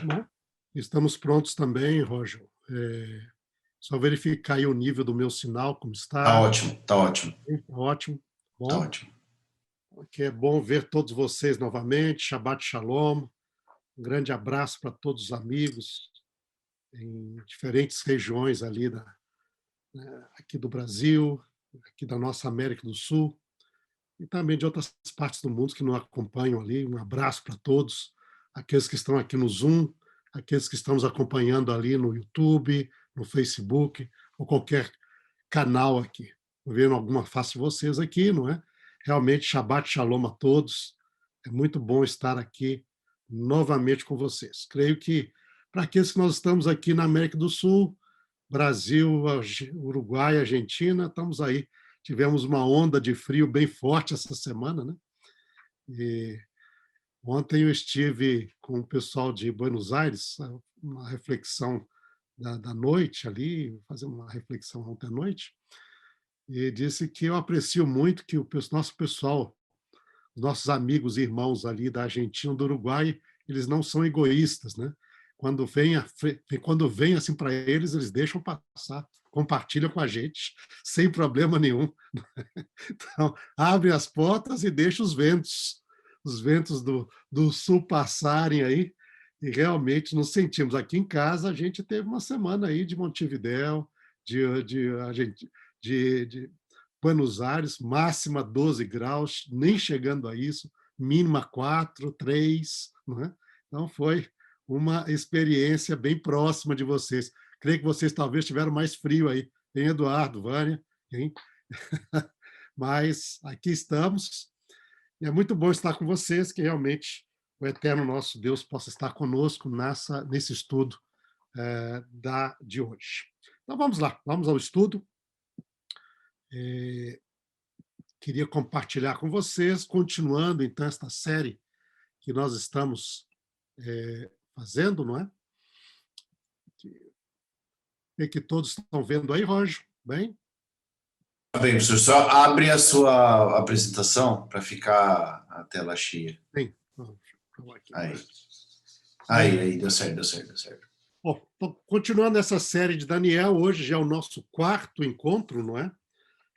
Bom, estamos prontos também, Roger. Só verificar aí o nível do meu sinal, como Tá está. ótimo, tá ótimo, Ótimo. tá Bom, ótimo. que é bom ver todos vocês novamente. Shabbat Shalom. Um grande abraço para todos os amigos em diferentes regiões ali aqui do Brasil, aqui da nossa América do Sul e também de outras partes do mundo que nos acompanham ali. Um abraço para todos, aqueles que estão aqui no Zoom, aqueles que estão nos acompanhando ali no YouTube, no Facebook, ou qualquer canal aqui. Estou vendo alguma face de vocês aqui, não é? Realmente, Shabbat Shalom a todos. É muito bom estar aqui novamente com vocês. Creio que, para aqueles que nós estamos aqui na América do Sul, Brasil, Uruguai, Argentina, estamos aí. Tivemos uma onda de frio bem forte essa semana, né? E ontem eu estive com o pessoal de Buenos Aires, uma reflexão da noite ali, fazendo uma reflexão ontem à noite, e disse que eu aprecio muito que o nosso pessoal, os nossos amigos e irmãos ali da Argentina, do Uruguai, eles não são egoístas, né? Quando vem assim para eles, eles deixam passar, compartilham com a gente, sem problema nenhum. Então, abre as portas e deixa os ventos do sul passarem aí, e realmente nos sentimos. Aqui em casa, a gente teve uma semana aí de Montevidéu, de Buenos Aires, máxima 12 graus, nem chegando a isso, mínima 4, 3. Não é? Então, foi uma experiência bem próxima de vocês. Creio que vocês talvez tiveram mais frio aí, hein, Eduardo, Vânia, hein? Mas aqui estamos, e é muito bom estar com vocês, que realmente o eterno nosso Deus possa estar conosco nesse estudo de hoje. Então vamos lá, vamos ao estudo. Queria compartilhar com vocês, continuando então esta série que nós estamos fazendo, não é? Que todos estão vendo aí, Roger, bem? Tá bem, professor, só abre a sua apresentação para ficar a tela cheia. Bem, vamos aqui. Aí. Bem, Aí, deu certo, deu certo, deu certo. bom, continuando essa série de Daniel, hoje já é o nosso quarto encontro, não é?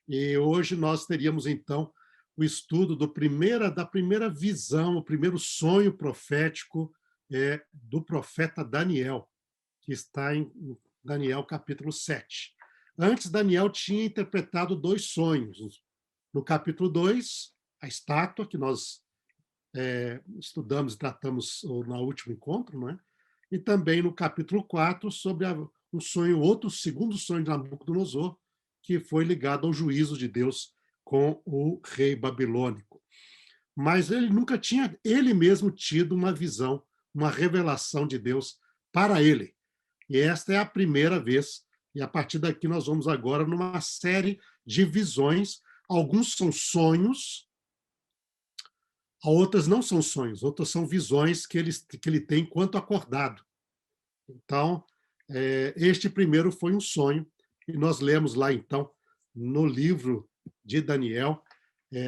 E hoje nós teríamos, então, o estudo da primeira visão, o primeiro sonho profético do profeta Daniel, que está em Daniel capítulo 7. Antes, Daniel tinha interpretado 2 sonhos. No capítulo 2, a estátua, que nós estudamos e tratamos no último encontro, não é? E também no capítulo 4, sobre um sonho, outro segundo sonho de Nabucodonosor, que foi ligado ao juízo de Deus com o rei babilônico. Mas ele nunca tinha, ele mesmo, tido uma visão, uma revelação de Deus para ele. E esta é a primeira vez, e a partir daqui nós vamos agora numa série de visões. Alguns são sonhos, outras não são sonhos, outras são visões que ele tem enquanto acordado. Então, este primeiro foi um sonho, e nós lemos lá, então, no livro de Daniel,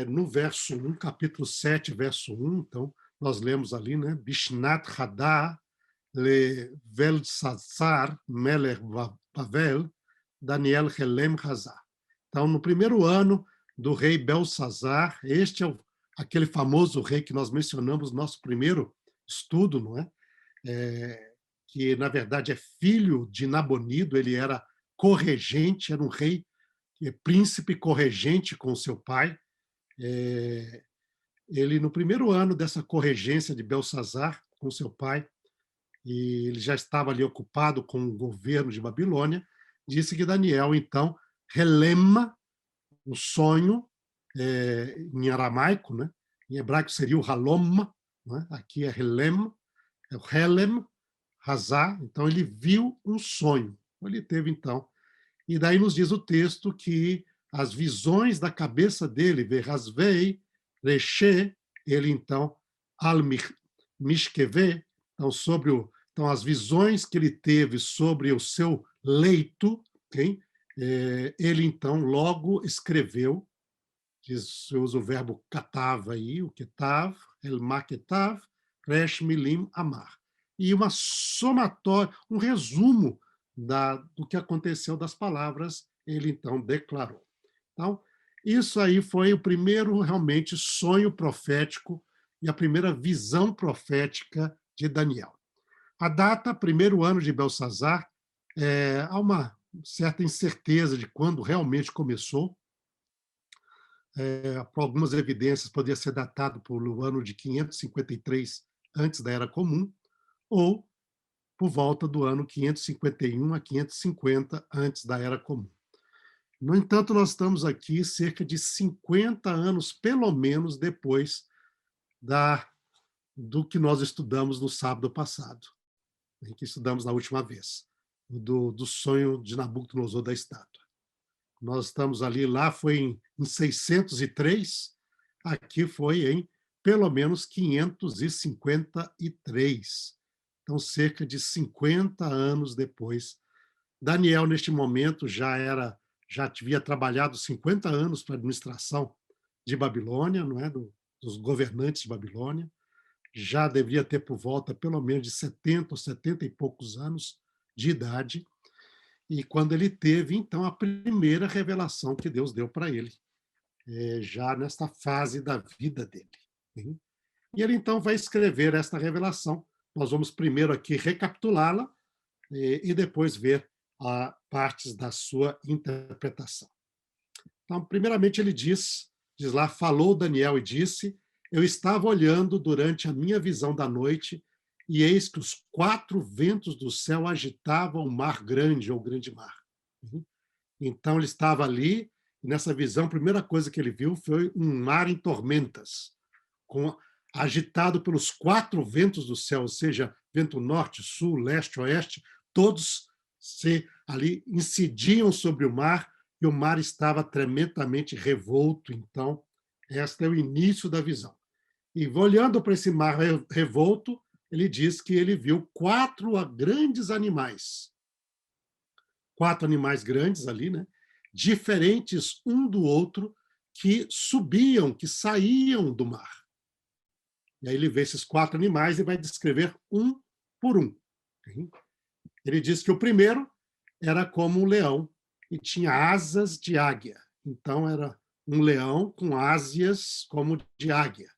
no verso 1, capítulo 7, verso 1, então, nós lemos ali, né? Bishnat Hadar le Belshazzar Melech Bavel, Daniel Helem Hazar. Então, no primeiro ano do rei Belshazzar, este é aquele famoso rei que nós mencionamos no nosso primeiro estudo, não é? Que, na verdade, é filho de Nabonido, ele era corregente, era um rei, príncipe corregente com seu pai. Ele, no primeiro ano dessa corregência de Belshazzar com seu pai, e ele já estava ali ocupado com o governo de Babilônia, disse que Daniel, então, relema o sonho, em aramaico, né? Em hebraico seria o halom, né? Aqui é relem, é o helem, Hazá. Então ele viu um sonho. Ele teve, então, e daí nos diz o texto que as visões da cabeça dele, verrasvei, reche, ele então, al mishkeve, então, então as visões que ele teve sobre o seu leito, okay? Ele então logo escreveu, usa o verbo katav aí, o ketav, el maketav, resh milim amar. e uma somatória, um resumo do que aconteceu das palavras, ele então declarou. Então, isso aí foi o primeiro realmente sonho profético e a primeira visão profética de Daniel. A data, primeiro ano de Belsazar, há uma certa incerteza de quando realmente começou. Por algumas evidências, poderia ser datado pelo ano de 553 antes da Era Comum, ou por volta do ano 551 a 550 antes da Era Comum. No entanto, nós estamos aqui cerca de 50 anos, pelo menos, depois do que nós estudamos no sábado passado, em que estudamos na última vez, do sonho de Nabucodonosor da estátua. Nós estamos ali, lá foi em 603, aqui foi em pelo menos 553. Então, cerca de 50 anos depois. Daniel, neste momento, já havia trabalhado 50 anos para a administração de Babilônia, não é? Dos governantes de Babilônia. Já devia ter por volta pelo menos de 70 ou 70 e poucos anos de idade. E quando ele teve, então, a primeira revelação que Deus deu para ele, já nesta fase da vida dele. E ele, então, vai escrever esta revelação. Nós vamos primeiro aqui recapitulá-la e depois ver partes da sua interpretação. Então, primeiramente, ele diz lá, falou Daniel e disse: eu estava olhando durante a minha visão da noite, e eis que os 4 ventos do céu agitavam o mar grande, ou grande mar. Então, ele estava ali, e nessa visão, a primeira coisa que ele viu foi um mar em tormentas, agitado pelos 4 ventos do céu, ou seja, vento norte, sul, leste, oeste, todos ali incidiam sobre o mar, e o mar estava tremendamente revolto. Então, este é o início da visão. E olhando para esse mar revolto, ele diz que ele viu 4 grandes animais. 4 animais grandes ali, né? Diferentes um do outro, que subiam, que saíam do mar. E aí ele vê esses 4 animais e vai descrever um por um. Ele diz que o primeiro era como um leão e tinha asas de águia. Então, era um leão com asas como de águia.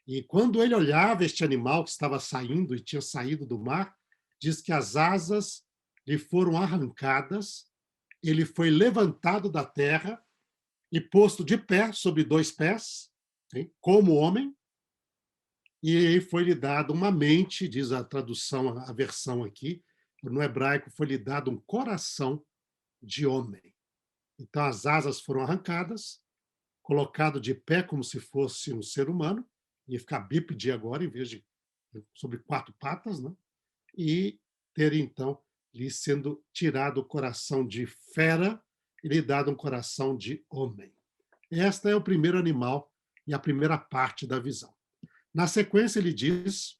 E quando ele olhava este animal que estava saindo e tinha saído do mar, diz que as asas lhe foram arrancadas, ele foi levantado da terra e posto de pé sobre 2 pés, como homem, e aí foi-lhe dado uma mente, diz a tradução, a versão aqui, no hebraico foi-lhe dado um coração de homem. Então as asas foram arrancadas, colocado de pé como se fosse um ser humano, ia ficar bípede agora, em vez de sobre 4 patas, né? E ter, então, lhe sendo tirado o coração de fera e lhe dado um coração de homem. Esta é o primeiro animal e a primeira parte da visão. Na sequência, ele diz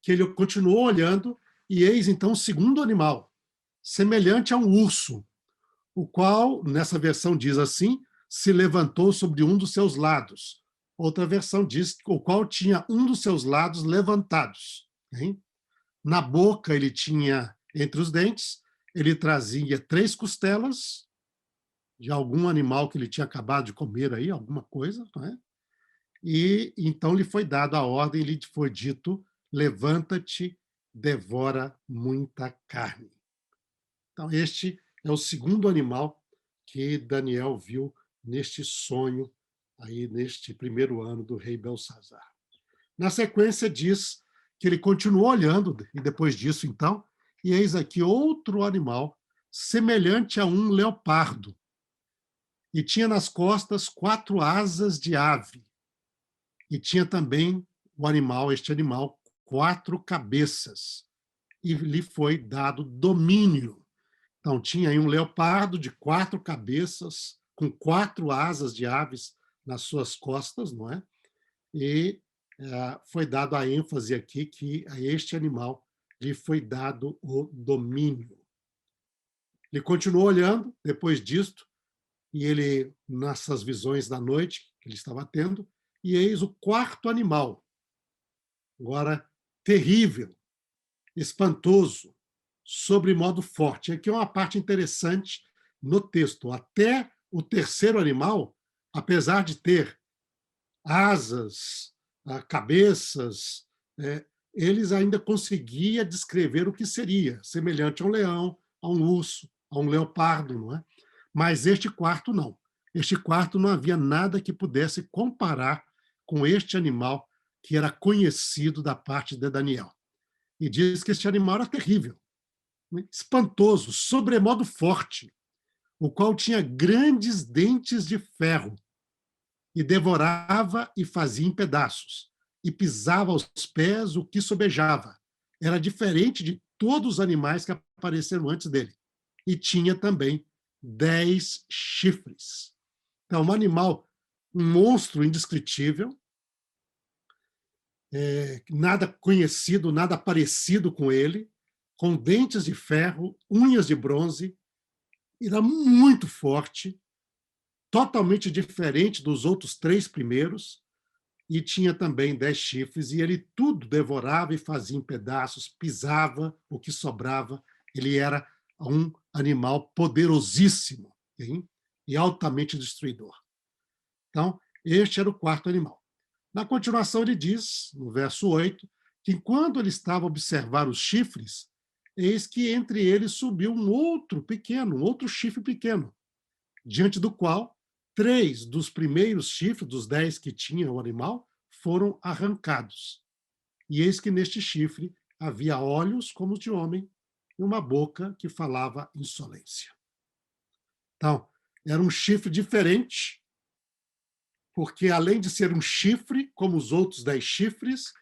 que ele continuou olhando e eis, então, o segundo animal, semelhante a um urso, o qual, nessa versão diz assim, se levantou sobre um dos seus lados. Outra versão diz o qual tinha um dos seus lados levantados. Na boca ele tinha, entre os dentes, ele trazia 3 costelas de algum animal que ele tinha acabado de comer aí, alguma coisa, não é? E então lhe foi dado a ordem, lhe foi dito: levanta-te, devora muita carne. Então, este é o segundo animal que Daniel viu neste sonho, aí neste primeiro ano do rei Belsazar. Na sequência, diz que ele continuou olhando, e depois disso, então, e eis aqui outro animal, semelhante a um leopardo, e tinha nas costas 4 asas de ave, e tinha também este animal, 4 cabeças, e lhe foi dado domínio. Então, tinha aí um leopardo de 4 cabeças, com 4 asas de aves nas suas costas, não é? E foi dado a ênfase aqui que a este animal lhe foi dado o domínio. Ele continuou olhando depois disto, e ele, nessas visões da noite que ele estava tendo, e eis o 4º animal. Agora, terrível, espantoso, sobre modo forte. Aqui é uma parte interessante no texto. Até o terceiro animal, apesar de ter asas, cabeças, eles ainda conseguiam descrever o que seria, semelhante a um leão, a um urso, a um leopardo, não é? Mas este quarto não. Este quarto não havia nada que pudesse comparar com este animal que era conhecido da parte de Daniel. E diz que este animal era terrível, né? Espantoso, sobremodo forte, o qual tinha grandes dentes de ferro, e devorava e fazia em pedaços, e pisava aos pés o que sobejava. Era diferente de todos os animais que apareceram antes dele. E tinha também 10 chifres. Então, um animal, um monstro indescritível, nada conhecido, nada parecido com ele, com dentes de ferro, unhas de bronze, era muito forte, totalmente diferente dos outros 3 primeiros, e tinha também 10 chifres, e ele tudo devorava e fazia em pedaços, pisava o que sobrava. Ele era um animal poderosíssimo, hein? E altamente destruidor. Então, este era o quarto animal. Na continuação, ele diz, no verso 8, que enquanto ele estava a observar os chifres, eis que entre eles subiu um outro chifre pequeno, diante do qual 3 dos primeiros chifres, dos 10 que tinha o animal, foram arrancados. E eis que neste chifre havia olhos como os de homem e uma boca que falava insolência. Então, era um chifre diferente, porque além de ser um chifre, como os outros 10 chifres,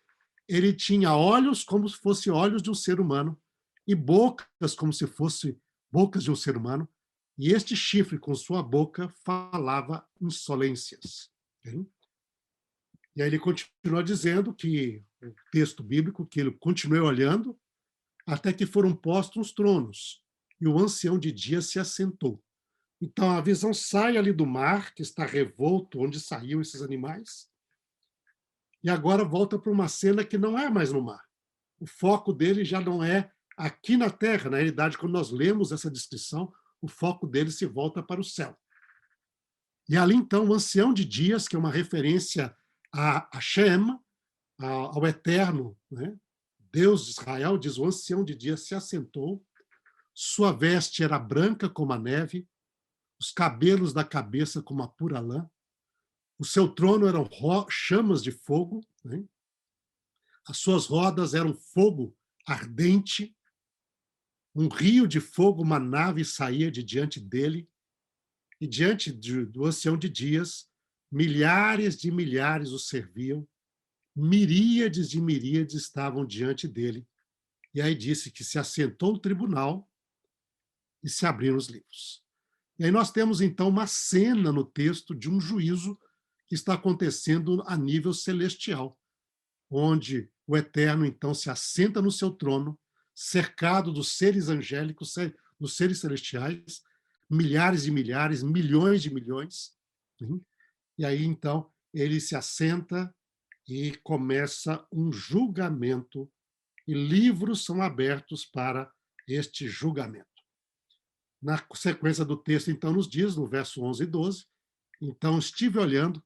ele tinha olhos como se fossem olhos de um ser humano e bocas como se fossem bocas de um ser humano. E este chifre, com sua boca, falava insolências. Okay? E aí ele continua dizendo que, o texto bíblico, que ele continuou olhando até que foram postos os tronos, e o ancião de dias se assentou. Então a visão sai ali do mar, que está revolto, onde saíam esses animais, e agora volta para uma cena que não é mais no mar. O foco dele já não é aqui na Terra. Na realidade, quando nós lemos essa descrição, o foco dele se volta para o céu. E ali, então, o ancião de dias, que é uma referência a Hashem, ao Eterno, né? Deus de Israel, diz, o ancião de dias se assentou, sua veste era branca como a neve, os cabelos da cabeça como a pura lã, o seu trono eram chamas de fogo, né? As suas rodas eram fogo ardente, um rio de fogo, uma nave saía de diante dele, e diante do ancião de dias, milhares de milhares o serviam, miríades de miríades estavam diante dele. E aí disse que se assentou o tribunal e se abriram os livros. E aí nós temos, então, uma cena no texto de um juízo que está acontecendo a nível celestial, onde o Eterno, então, se assenta no seu trono, cercado dos seres angélicos, dos seres celestiais, milhares de milhares, milhões de milhões. E aí, então, ele se assenta e começa um julgamento, e livros são abertos para este julgamento. Na sequência do texto, então, nos diz, no verso 11 e 12, então estive olhando,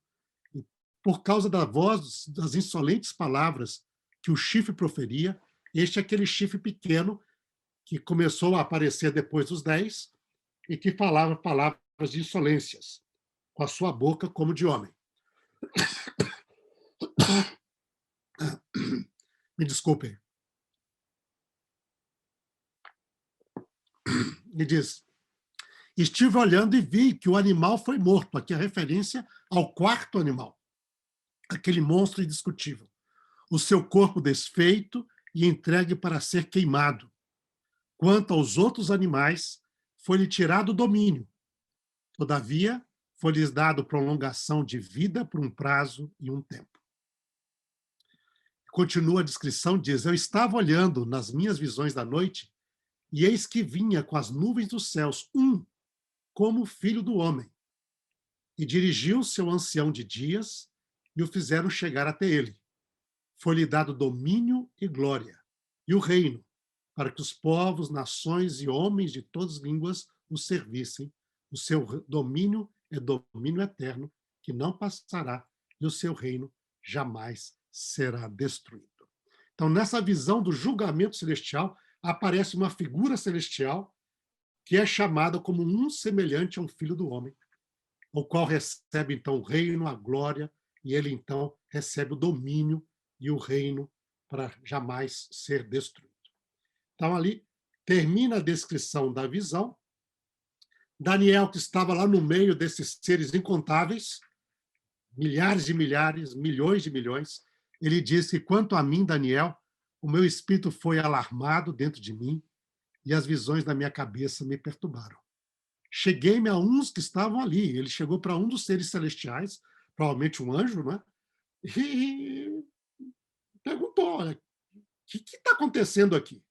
e por causa da voz, das insolentes palavras que o chifre proferia, este é aquele chifre pequeno que começou a aparecer depois dos 10 e que falava palavras de insolências, com a sua boca como de homem. Me desculpem. Ele diz, estive olhando e vi que o animal foi morto. Aqui a referência ao quarto animal, aquele monstro indiscutível. O seu corpo desfeito e entregue para ser queimado. Quanto aos outros animais, foi-lhe tirado o domínio. Todavia, foi-lhes dado prolongação de vida por um prazo e um tempo. Continua a descrição, diz, eu estava olhando nas minhas visões da noite, e eis que vinha com as nuvens dos céus como o filho do homem, e dirigiu-se ao ancião de dias, e o fizeram chegar até ele. foi-lhe dado domínio e glória, e o reino, para que os povos, nações e homens de todas as línguas o servissem. O seu domínio é domínio eterno, que não passará, e o seu reino jamais será destruído. Então, nessa visão do julgamento celestial, aparece uma figura celestial que é chamada como um semelhante a um filho do homem, o qual recebe, então, o reino, a glória, e ele, então, recebe o domínio e o reino para jamais ser destruído. Então, ali termina a descrição da visão. Daniel, que estava lá no meio desses seres incontáveis, milhares de milhares, milhões de milhões, ele diz que, quanto a mim, Daniel, o meu espírito foi alarmado dentro de mim e as visões da minha cabeça me perturbaram. Cheguei-me a uns que estavam ali. Ele chegou para um dos seres celestiais, provavelmente um anjo, né? E perguntou: olha, o que está acontecendo aqui?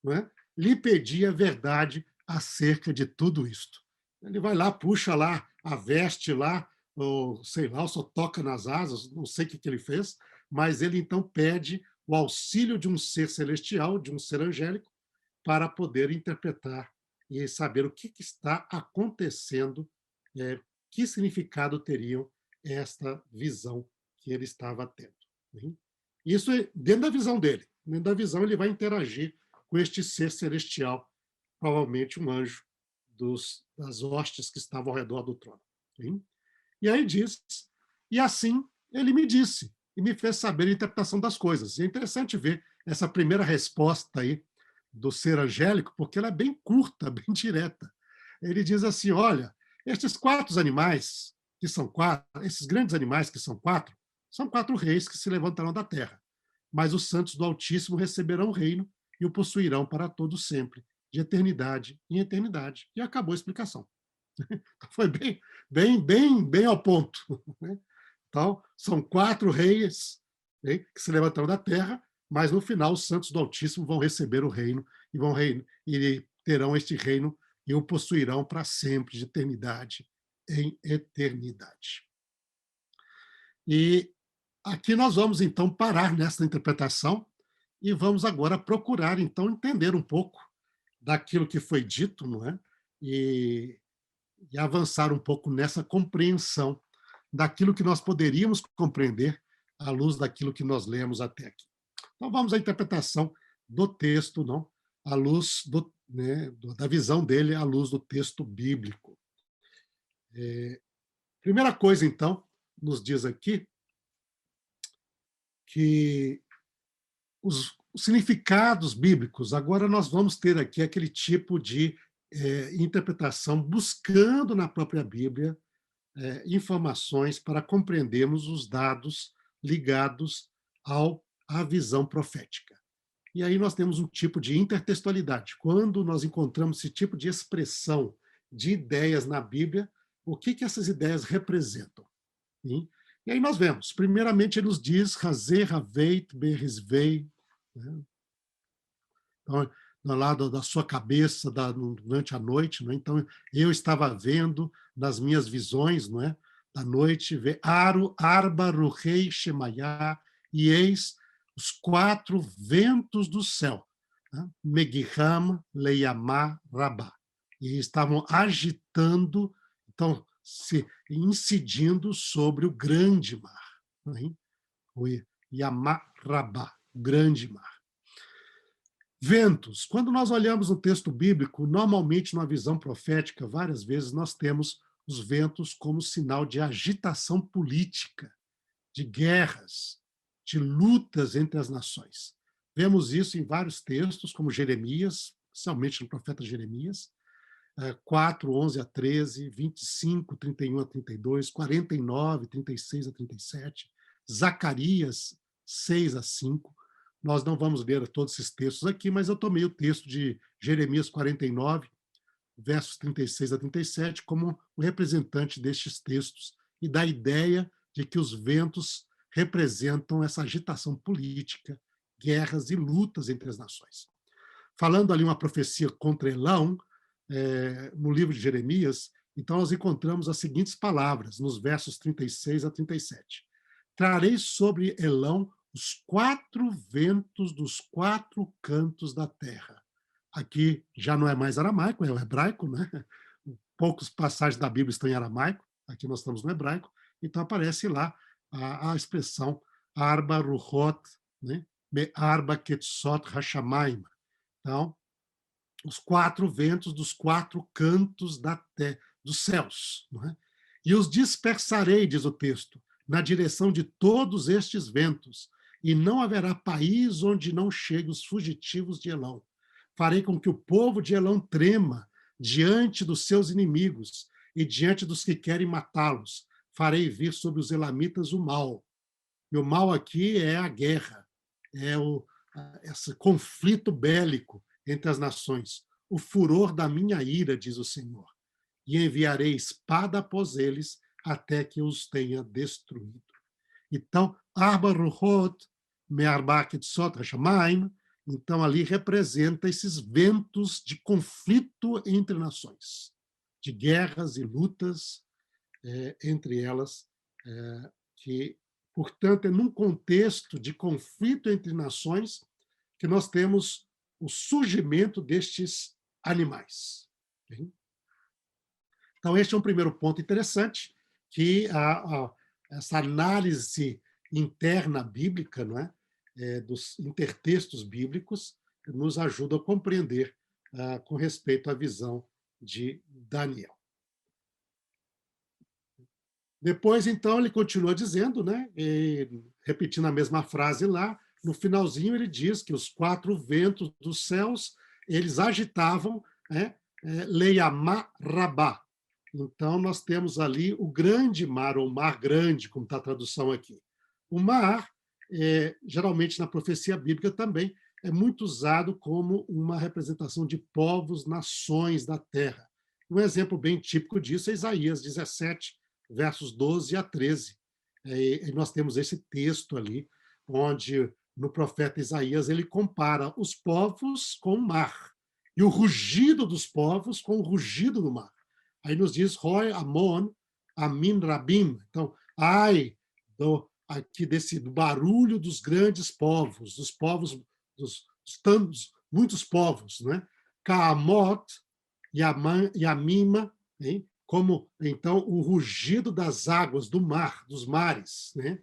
Não é? Lhe pedi a verdade acerca de tudo isto. Ele vai lá, puxa lá a veste lá, ou sei lá, ou só toca nas asas, não sei o que ele fez, mas ele então pede o auxílio de um ser celestial, de um ser angélico, para poder interpretar e saber o que está acontecendo, que significado teriam esta visão que ele estava tendo. Isso é dentro da visão dele. Dentro da visão, ele vai interagir com este ser celestial, provavelmente um anjo das hostes que estavam ao redor do trono. E aí diz, e assim ele me disse, e me fez saber a interpretação das coisas. E é interessante ver essa primeira resposta aí do ser angélico, porque ela é bem curta, bem direta. Ele diz assim, olha, estes 4 animais, que são 4, esses grandes animais que são 4, são 4 reis que se levantarão da terra. Mas os santos do Altíssimo receberão o reino e o possuirão para todo sempre, de eternidade em eternidade. E acabou a explicação. Foi bem ao ponto. Então, são 4 reis, né, que se levantarão da terra, mas no final os santos do Altíssimo vão receber o reino e terão este reino e o possuirão para sempre, de eternidade em eternidade. E aqui nós vamos, então, parar nessa interpretação e vamos agora procurar, então, entender um pouco daquilo que foi dito, não é? E avançar um pouco nessa compreensão daquilo que nós poderíamos compreender à luz daquilo que nós lemos até aqui. Então, vamos à interpretação do texto, não? À luz da visão dele, à luz do texto bíblico. Primeira coisa, então, nos diz aqui que os significados bíblicos, agora nós vamos ter aqui aquele tipo de interpretação, buscando na própria Bíblia informações para compreendermos os dados ligados à visão profética. E aí nós temos um tipo de intertextualidade. Quando nós encontramos esse tipo de expressão de ideias na Bíblia, o que essas ideias representam? Sim? E aí nós vemos, primeiramente ele nos diz Hazer Haveit Berizvei, né? Então, do lado da sua cabeça durante a noite, né? Então eu estava vendo nas minhas visões, não é? Da noite, Aru Arba Ruhei Shemayá, e eis os 4 ventos do céu, né? Megiham Leiamá Rabá, e estavam agitando, então se incidindo sobre o grande mar, né? O Yamá Rabá, o grande mar. Ventos. Quando nós olhamos o texto bíblico, normalmente numa visão profética, várias vezes nós temos os ventos como sinal de agitação política, de guerras, de lutas entre as nações. Vemos isso em vários textos, como Jeremias, especialmente no profeta Jeremias, 4, 11 a 13, 25, 31 a 32, 49, 36 a 37, Zacarias 6 a 5. Nós não vamos ler todos esses textos aqui, mas eu tomei o texto de Jeremias 49, versos 36 a 37, como o representante destes textos e da ideia de que os ventos representam essa agitação política, guerras e lutas entre as nações. Falando ali uma profecia contra Elão, no livro de Jeremias, então nós encontramos as seguintes palavras, nos versos 36 a 37. Trarei sobre Elão os 4 ventos dos 4 cantos da terra. Aqui já não é mais aramaico, é o hebraico, né? Poucas passagens da Bíblia estão em aramaico, aqui nós estamos no hebraico, então aparece lá a expressão Arba Ruchot, né? Me Arba Ketzot Hashamayim. Então, os 4 ventos dos 4 cantos dos céus. Não é? E os dispersarei, diz o texto, na direção de todos estes ventos, e não haverá país onde não cheguem os fugitivos de Elão. Farei com que o povo de Elão trema diante dos seus inimigos e diante dos que querem matá-los. Farei vir sobre os elamitas o mal. E o mal aqui é a guerra, é esse conflito bélico entre as nações. O furor da minha ira, diz o Senhor, e enviarei espada após eles até que os tenha destruído. Então, Arba Ruchot Me'arba Ketzot Hashamayim, então ali representa esses ventos de conflito entre nações, de guerras e lutas entre elas, que, portanto, é num contexto de conflito entre nações que nós temos o surgimento destes animais. Então, este é um primeiro ponto interessante, que essa análise interna bíblica, não é? Dos intertextos bíblicos, nos ajuda a compreender com respeito à visão de Daniel. Depois, então, ele continua dizendo, né? Repetindo a mesma frase lá, no finalzinho ele diz que os 4 ventos dos céus, eles agitavam Leiamá Rabá. Então, nós temos ali o grande mar, ou mar grande, como está a tradução aqui. O mar, geralmente na profecia bíblica também, é muito usado como uma representação de povos, nações da terra. Um exemplo bem típico disso é Isaías 17, versos 12 a 13. E nós temos esse texto ali, onde no profeta Isaías ele compara os povos com o mar, e o rugido dos povos com o rugido do mar. Aí nos diz, Roi Amon, Amin Rabim. Então, ai aqui do barulho dos grandes povos, dos povos, dos tantos, muitos povos, né? Kaamot, Yamima, hein? Como, então, o rugido das águas, do mar, dos mares, né?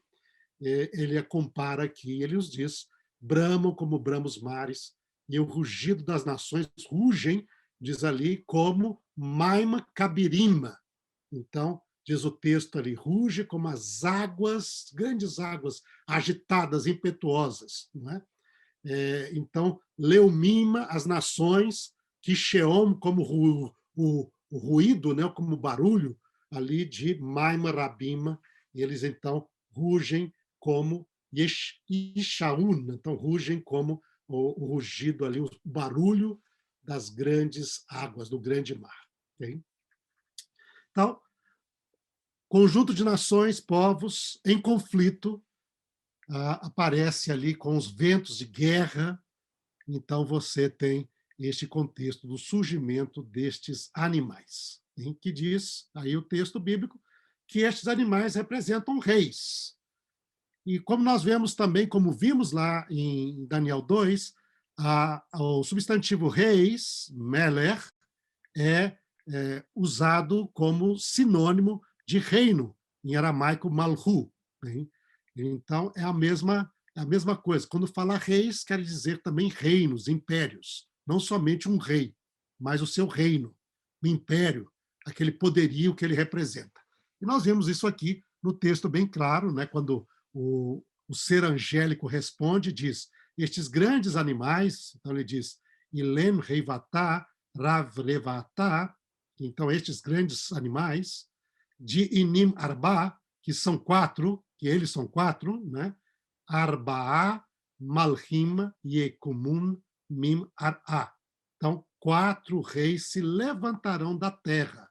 Ele compara aqui, ele os diz, bramam como bramam os mares, e o rugido das nações rugem, diz ali, como Maima Kabirima. Então, diz o texto ali, ruge como as águas, grandes águas, agitadas, impetuosas. Não é? Então, Leumima, as nações, Kisheom, como o ruído, né, como barulho ali de Maima Rabima, e eles então rugem como Ishaun, então rugem como o rugido ali, o barulho das grandes águas, do grande mar. Okay? Então, conjunto de nações, povos em conflito, aparece ali com os ventos de guerra, então você tem este contexto do surgimento destes animais, em que diz aí o texto bíblico que estes animais representam reis. E como nós vemos também, como vimos lá em Daniel 2, o substantivo reis, Meler, é usado como sinônimo de reino, em aramaico, Malhu. Né? Então, é a mesma coisa. Quando fala reis, quer dizer também reinos, impérios. Não somente um rei, mas o seu reino, o império, aquele poderio que ele representa. E nós vemos isso aqui no texto bem claro, né? Quando o ser angélico responde, diz, estes grandes animais, então ele diz, Ilen Reivatá, Rav Revatá, então estes grandes animais, de Inim Arba, que são 4, que eles são 4, né? Arba'a, Malhim, Yekumun, Mim, Ar'a. Então, 4 reis se levantarão da terra,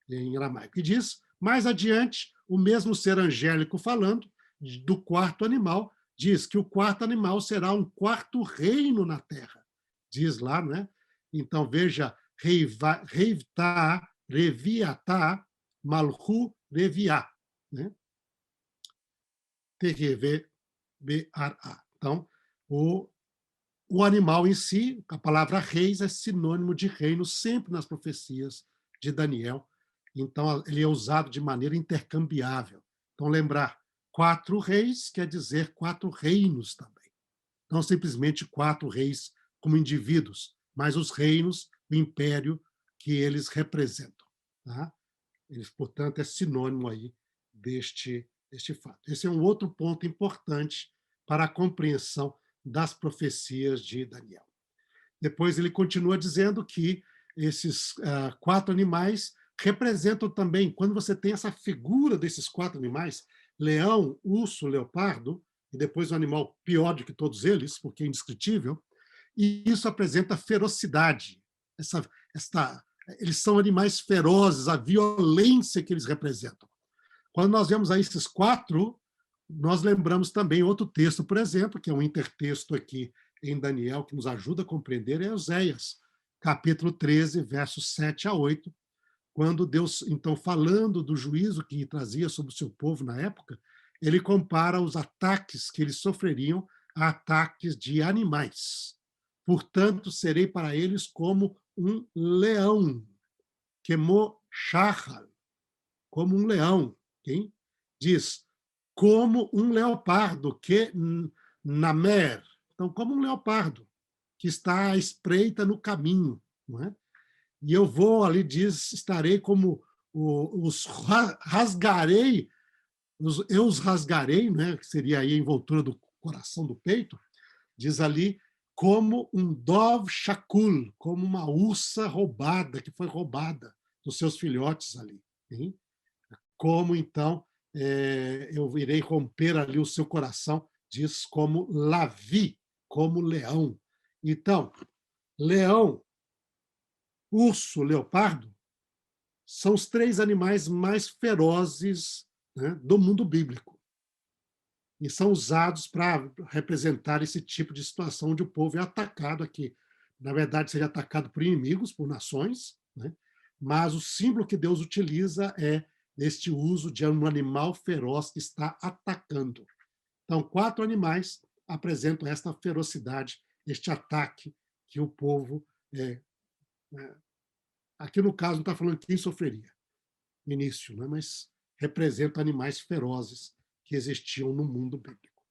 em aramaico. E diz, mais adiante, o mesmo ser angélico falando, do 4º animal, diz que o 4º animal será um 4º reino na terra. Diz lá, né? Então, veja, Reivta, Reviatá, Malhu, Reviá. Né? Então, o animal em si, a palavra reis é sinônimo de reino sempre nas profecias de Daniel. Então, ele é usado de maneira intercambiável. Então, lembrar, 4 reis quer dizer 4 reinos também. Não simplesmente 4 reis como indivíduos, mas os reinos, o império que eles representam. Tá? Eles, portanto, é sinônimo aí deste fato. Esse é um outro ponto importante para a compreensão das profecias de Daniel. Depois ele continua dizendo que esses 4 animais representam também, quando você tem essa figura desses 4 animais, leão, urso, leopardo, e depois um animal pior do que todos eles, porque é indescritível, e isso apresenta ferocidade. Eles são animais ferozes, a violência que eles representam. Quando nós vemos aí esses 4, nós lembramos também outro texto, por exemplo, que é um intertexto aqui em Daniel, que nos ajuda a compreender, é Oséias, capítulo 13, versos 7 a 8, quando Deus, então, falando do juízo que trazia sobre o seu povo na época, ele compara os ataques que eles sofreriam a ataques de animais. Portanto, serei para eles como um leão, quemo shachal, como um leão. Quem diz, como um leopardo, que namer. Então, como um leopardo, que está à espreita no caminho. Não é? E eu vou, ali diz, estarei como os rasgarei, eu os rasgarei, né, que seria aí a envoltura do coração do peito, diz ali, como um dov shakul, como uma ursa roubada, que foi roubada dos seus filhotes ali. Hein? Como, então, eu irei romper ali o seu coração, diz como Lavi, como leão. Então, leão, urso, leopardo, são os 3 animais mais ferozes, né, do mundo bíblico. E são usados para representar esse tipo de situação onde o povo é atacado aqui. Na verdade, seria atacado por inimigos, por nações, né? Mas o símbolo que Deus utiliza é este uso de um animal feroz que está atacando. Então, 4 animais apresentam esta ferocidade, este ataque que o povo... aqui, no caso, não está falando quem sofreria no início, né? Mas representam animais ferozes que existiam no mundo bíblico.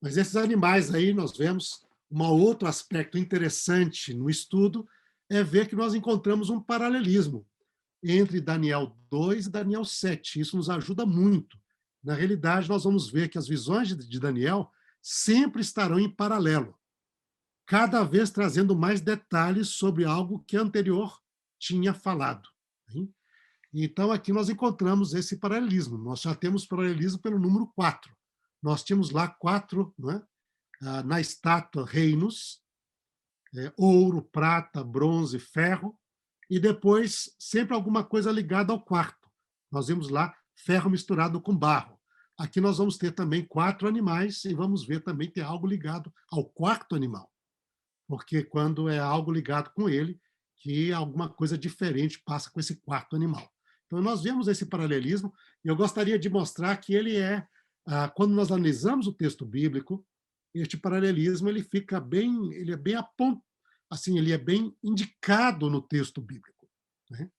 Mas esses animais aí, nós vemos um outro aspecto interessante no estudo, é ver que nós encontramos um paralelismo entre Daniel 2 e Daniel 7. Isso nos ajuda muito. Na realidade, nós vamos ver que as visões de Daniel sempre estarão em paralelo, cada vez trazendo mais detalhes sobre algo que anterior tinha falado. Então, aqui nós encontramos esse paralelismo. Nós já temos paralelismo pelo número 4. Nós tínhamos lá 4, não é? Na estátua, reinos, ouro, prata, bronze, ferro, e depois sempre alguma coisa ligada ao quarto. Nós vimos lá ferro misturado com barro. Aqui nós vamos ter também 4 animais e vamos ver também ter algo ligado ao quarto animal, porque quando é algo ligado com ele, que alguma coisa diferente passa com esse quarto animal. Então, nós vemos esse paralelismo, e eu gostaria de mostrar que ele quando nós analisamos o texto bíblico, este paralelismo ele fica bem, ele é bem assim, ele é bem indicado no texto bíblico. Né?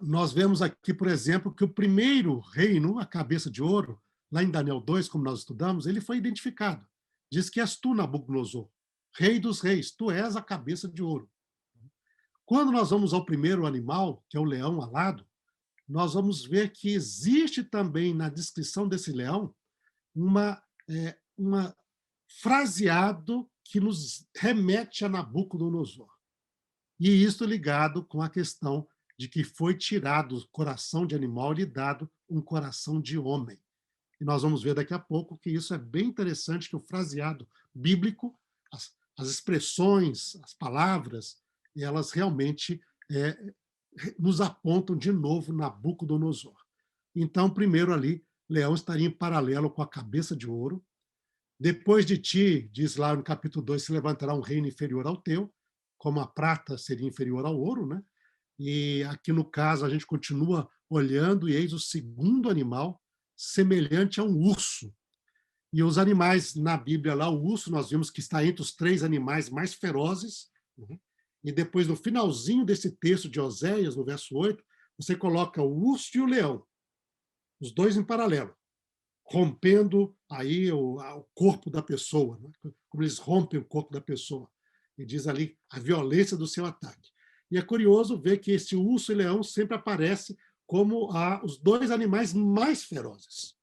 Nós vemos aqui, por exemplo, que o primeiro reino, a cabeça de ouro, lá em Daniel 2, como nós estudamos, ele foi identificado. Diz que és tu, Nabucodonosor, rei dos reis, tu és a cabeça de ouro. Quando nós vamos ao primeiro animal, que é o leão alado, nós vamos ver que existe também na descrição desse leão uma fraseado que nos remete a Nabucodonosor. E isso ligado com a questão de que foi tirado o coração de animal e lhe dado um coração de homem. E nós vamos ver daqui a pouco que isso é bem interessante, que o fraseado bíblico, as expressões, as palavras, elas realmente nos apontam de novo Nabucodonosor. Então, primeiro ali, Leão estaria em paralelo com a cabeça de ouro. Depois de ti, diz lá no capítulo 2, se levantará um reino inferior ao teu, como a prata seria inferior ao ouro, né? E aqui no caso a gente continua olhando e eis o segundo animal semelhante a um urso. E os animais na Bíblia lá, o urso, nós vimos que está entre os 3 animais mais ferozes, né? E depois, no finalzinho desse texto de Oséias, no verso 8, você coloca o urso e o leão, os dois em paralelo, rompendo aí o corpo da pessoa, né? Como eles rompem o corpo da pessoa. E diz ali a violência do seu ataque. E é curioso ver que esse urso e leão sempre aparece como os 2 animais mais ferozes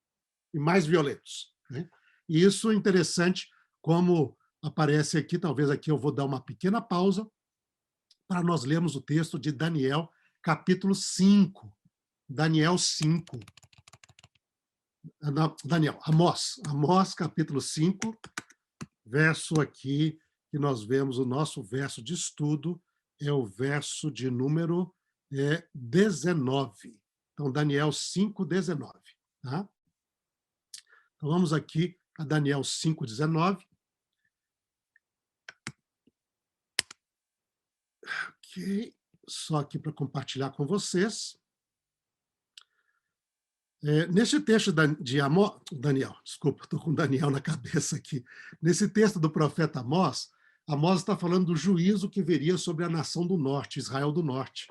e mais violentos, né? E isso é interessante, como aparece aqui, talvez aqui eu vou dar uma pequena pausa para nós lermos o texto de Daniel, capítulo 5. Daniel 5. Não, Daniel, Amós, capítulo 5, verso aqui, que nós vemos o nosso verso de estudo, é o verso de número 19. Então, Daniel 5, 19. Tá? Então, vamos aqui a Daniel 5, 19. Ok, só aqui para compartilhar com vocês. Neste texto de Amós, Daniel, desculpa, estou com Daniel na cabeça aqui. Nesse texto do profeta Amós, Amós está falando do juízo que viria sobre a nação do norte, Israel do norte,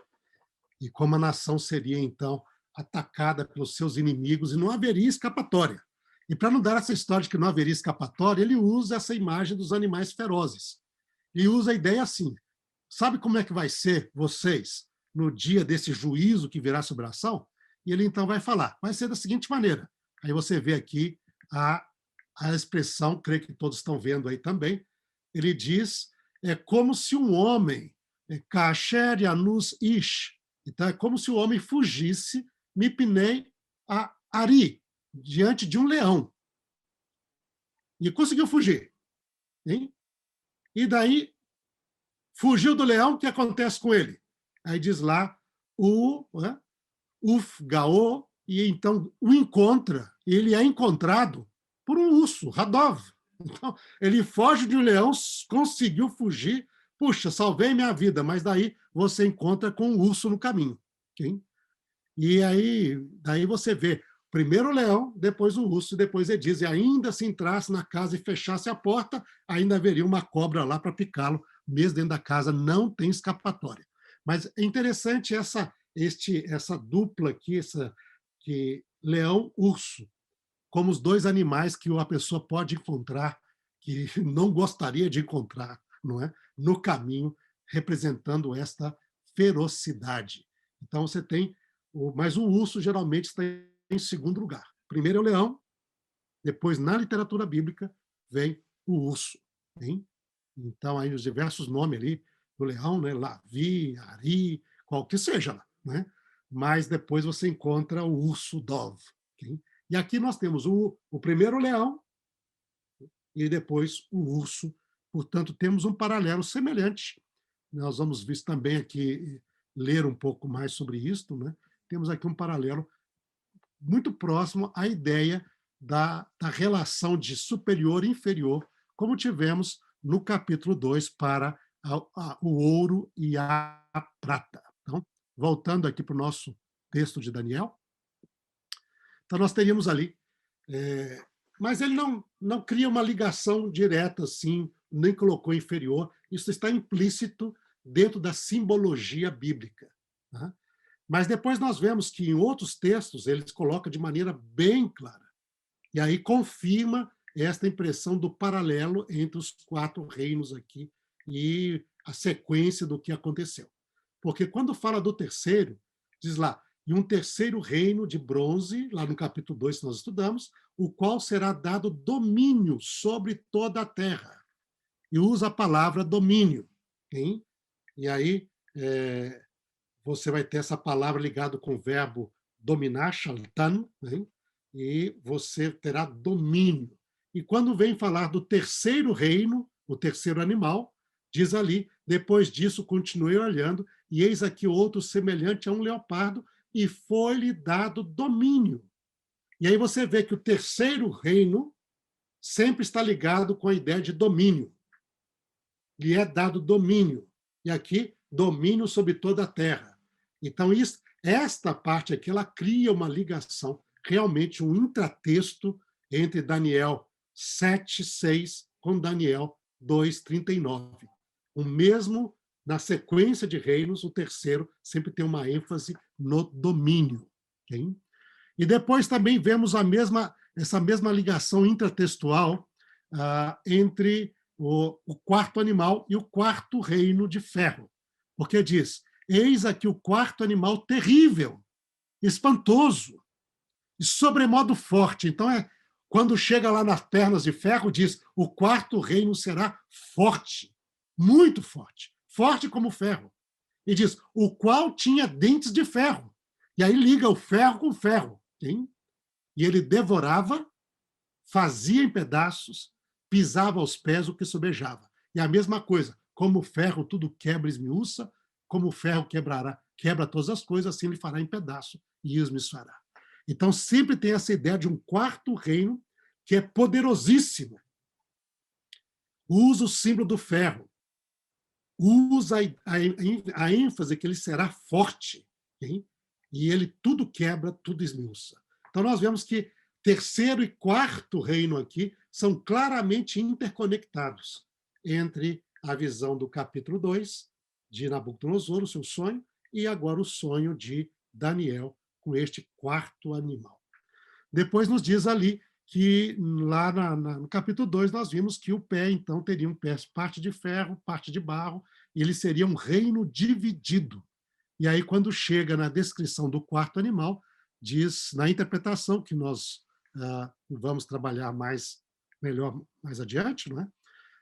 e como a nação seria, então, atacada pelos seus inimigos e não haveria escapatória. E para não dar essa história de que não haveria escapatória, ele usa essa imagem dos animais ferozes. E usa a ideia assim, sabe como é que vai ser vocês no dia desse juízo que virá sobre a ação? E ele então vai falar, vai ser da seguinte maneira. Aí você vê aqui a expressão, creio que todos estão vendo aí também, ele diz, é como se um homem, kasher yanus ish, então é como se o homem fugisse, mipnei a Ari, diante de um leão. E conseguiu fugir. Hein? E daí, fugiu do leão, o que acontece com ele? Aí diz lá, Ufgaô, e então o encontra, e ele é encontrado por um urso, Radov. Então, ele foge de um leão, conseguiu fugir, puxa, salvei minha vida, mas daí você encontra com um urso no caminho. Okay? E aí, daí você vê primeiro o leão, depois o urso, e depois ele diz, e ainda se entrasse na casa e fechasse a porta, ainda haveria uma cobra lá para picá-lo, mesmo dentro da casa, não tem escapatória. Mas é interessante essa dupla aqui, que leão-urso, como os 2 animais que a pessoa pode encontrar, que não gostaria de encontrar, não é? No caminho, representando esta ferocidade. Então, você tem, mas o urso geralmente está em segundo lugar. Primeiro é o leão, depois, na literatura bíblica, vem o urso. Hein? Então, aí os diversos nomes ali do leão, né? Lavi, Ari, qual que seja, né? Mas depois você encontra o urso Dove. Okay? E aqui nós temos o primeiro leão e depois o urso. Portanto, temos um paralelo semelhante. Nós vamos ver também aqui, ler um pouco mais sobre isto, né? Temos aqui um paralelo muito próximo à ideia da relação de superior e inferior, como tivemos no capítulo 2 para o ouro e a prata. Então, voltando aqui para o nosso texto de Daniel, então nós teríamos ali, mas ele não cria uma ligação direta assim, nem colocou inferior, isso está implícito dentro da simbologia bíblica. Tá? Mas depois nós vemos que em outros textos eles colocam de maneira bem clara. E aí confirma esta impressão do paralelo entre os 4 reinos aqui e a sequência do que aconteceu. Porque quando fala do terceiro, diz lá, e um terceiro reino de bronze, lá no capítulo 2 que nós estudamos, o qual será dado domínio sobre toda a terra. E usa a palavra domínio. Hein? E aí você vai ter essa palavra ligada com o verbo dominar, shaltan, né? E você terá domínio. E quando vem falar do terceiro reino, o terceiro animal, diz ali, depois disso continuei olhando, e eis aqui outro semelhante a um leopardo, e foi-lhe dado domínio. E aí você vê que o terceiro reino sempre está ligado com a ideia de domínio. Lhe é dado domínio. E aqui, domínio sobre toda a terra. Então, esta parte aqui, ela cria uma ligação, realmente um intratexto entre Daniel 7:6 com Daniel 2:39. O mesmo, na sequência de reinos, o terceiro sempre tem uma ênfase no domínio. Okay? E depois também vemos essa mesma ligação intratextual entre o quarto animal e o quarto reino de ferro. Porque diz, eis aqui o quarto animal terrível, espantoso, e sobremodo forte. Então, quando chega lá nas pernas de ferro, diz, o quarto reino será forte, muito forte, forte como ferro. E diz, o qual tinha dentes de ferro. E aí liga o ferro com ferro. Hein? E ele devorava, fazia em pedaços, pisava aos pés o que sobejava. E a mesma coisa, como o ferro tudo quebra e esmiuça, como o ferro quebra todas as coisas, assim ele fará em pedaço e esmiuçará. Então sempre tem essa ideia de um quarto reino que é poderosíssimo. Usa o símbolo do ferro, usa a ênfase que ele será forte, hein? E ele tudo quebra, tudo esmiuça. Então nós vemos que terceiro e quarto reino aqui são claramente interconectados entre a visão do capítulo 2 de Nabucodonosor, o seu sonho, e agora o sonho de Daniel com este quarto animal. Depois nos diz ali que lá no capítulo 2 nós vimos que o pé, então, teria um pé, parte de ferro, parte de barro, e ele seria um reino dividido. E aí, quando chega na descrição do quarto animal, diz, na interpretação, que nós vamos trabalhar melhor mais adiante, não é?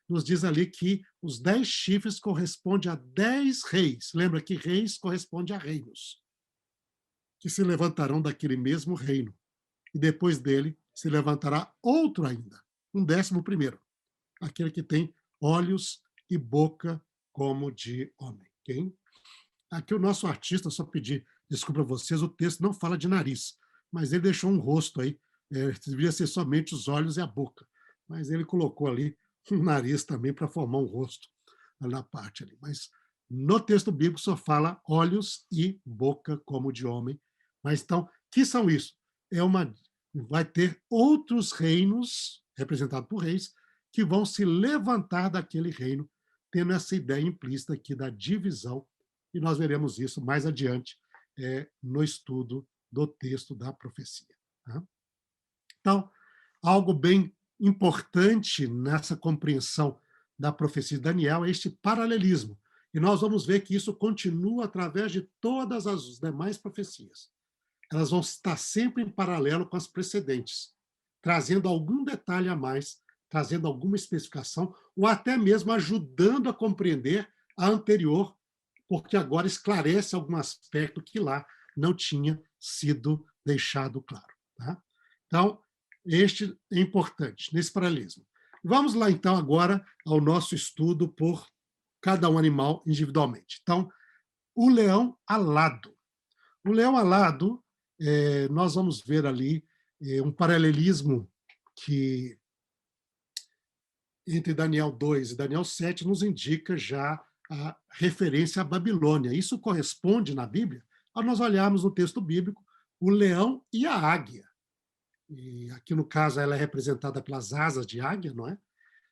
Nos diz ali que os 10 chifres correspondem a 10 reis. Lembra que reis corresponde a reinos, que se levantarão daquele mesmo reino. E depois dele se levantará outro ainda, um 11º, aquele que tem olhos e boca como de homem. Okay? Aqui o nosso artista, só pedir desculpa a vocês, o texto não fala de nariz, mas ele deixou um rosto aí, deveria ser somente os olhos e a boca, mas ele colocou ali um nariz também para formar um rosto na parte ali. Mas no texto bíblico só fala olhos e boca como de homem. Mas então, que são isso? Vai ter outros reinos, representados por reis, que vão se levantar daquele reino, tendo essa ideia implícita aqui da divisão, e nós veremos isso mais adiante no estudo do texto da profecia. Tá? Então, algo bem importante nessa compreensão da profecia de Daniel é este paralelismo. E nós vamos ver que isso continua através de todas as demais profecias. Elas vão estar sempre em paralelo com as precedentes, trazendo algum detalhe a mais, trazendo alguma especificação, ou até mesmo ajudando a compreender a anterior, porque agora esclarece algum aspecto que lá não tinha sido deixado claro. Tá? Então, este é importante, nesse paralelismo. Vamos lá, então, agora ao nosso estudo por cada um animal individualmente. Então, o leão alado. O leão alado, nós vamos ver ali um paralelismo que entre Daniel 2 e Daniel 7 nos indica já a referência à Babilônia. Isso corresponde na Bíblia ao nós olharmos no texto bíblico o leão e a águia. E aqui no caso ela é representada pelas asas de águia, não é?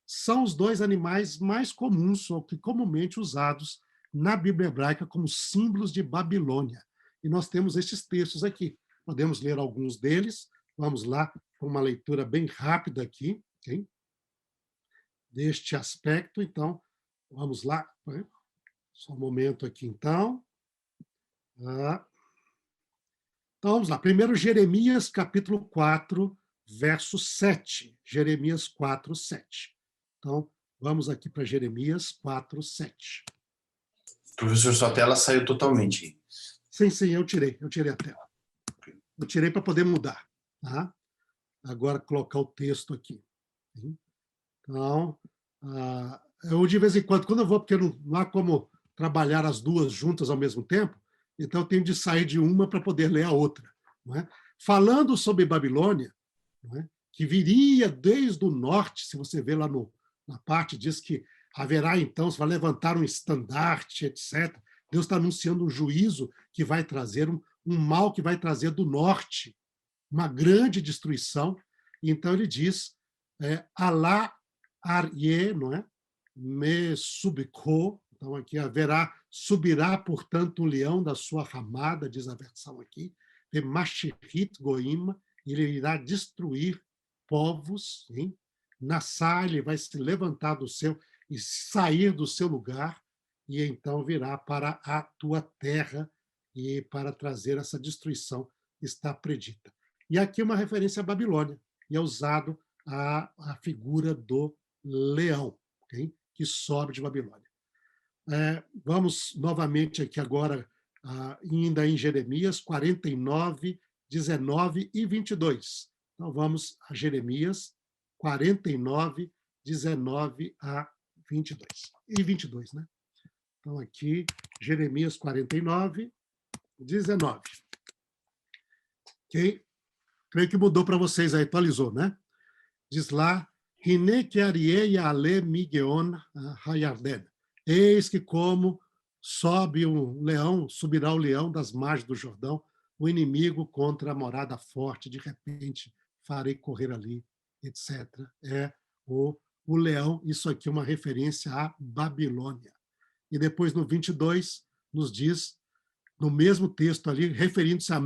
São os dois animais mais comuns ou que comumente usados na Bíblia hebraica como símbolos de Babilônia. E nós temos estes textos aqui. Podemos ler alguns deles. Vamos lá, uma leitura bem rápida aqui, okay? Deste aspecto. Então, vamos lá. Só um momento aqui, então. Então, vamos lá. Primeiro, Jeremias, capítulo 4, verso 7. Jeremias 4, 7. Então, vamos aqui para Jeremias 4, 7. Professor, sua tela saiu totalmente. Sim, eu tirei a tela. Eu tirei para poder mudar. Tá? Agora, colocar o texto aqui. Então, eu de vez em quando eu vou, porque não há como trabalhar as duas juntas ao mesmo tempo, então eu tenho de sair de uma para poder ler a outra. Não é? Falando sobre Babilônia, não é? Que viria desde o norte, se você vê lá na parte, diz que haverá então, se vai levantar um estandarte, etc. Deus está anunciando um juízo que vai trazer um mal que vai trazer do norte, uma grande destruição. Então ele diz, Alá Arye, não é? Me subco. Então aqui subirá, portanto, um leão da sua ramada, diz a versão aqui, de Mashihit Goim, ele irá destruir povos, hein? Nassá, ele vai se levantar do seu e sair do seu lugar, e então virá para a tua terra e para trazer essa destruição que está predita. E aqui uma referência à Babilônia, e é usado a figura do leão, okay? Que sobe de Babilônia. Vamos novamente aqui agora, ainda em Jeremias 49, 19 e 22. Então vamos a Jeremias 49, 19 a 22. E 22, né? Então aqui, Jeremias 49, 19. Ok? Creio que mudou para vocês aí, atualizou, né? Diz lá, Hine que ariei ale migeon hayarden. Eis que como sobe um leão, subirá o leão das margens do Jordão, o inimigo contra a morada forte, de repente farei correr ali, etc. É o leão, isso aqui é uma referência à Babilônia. E depois no 22 nos diz, no mesmo texto ali, referindo-se ao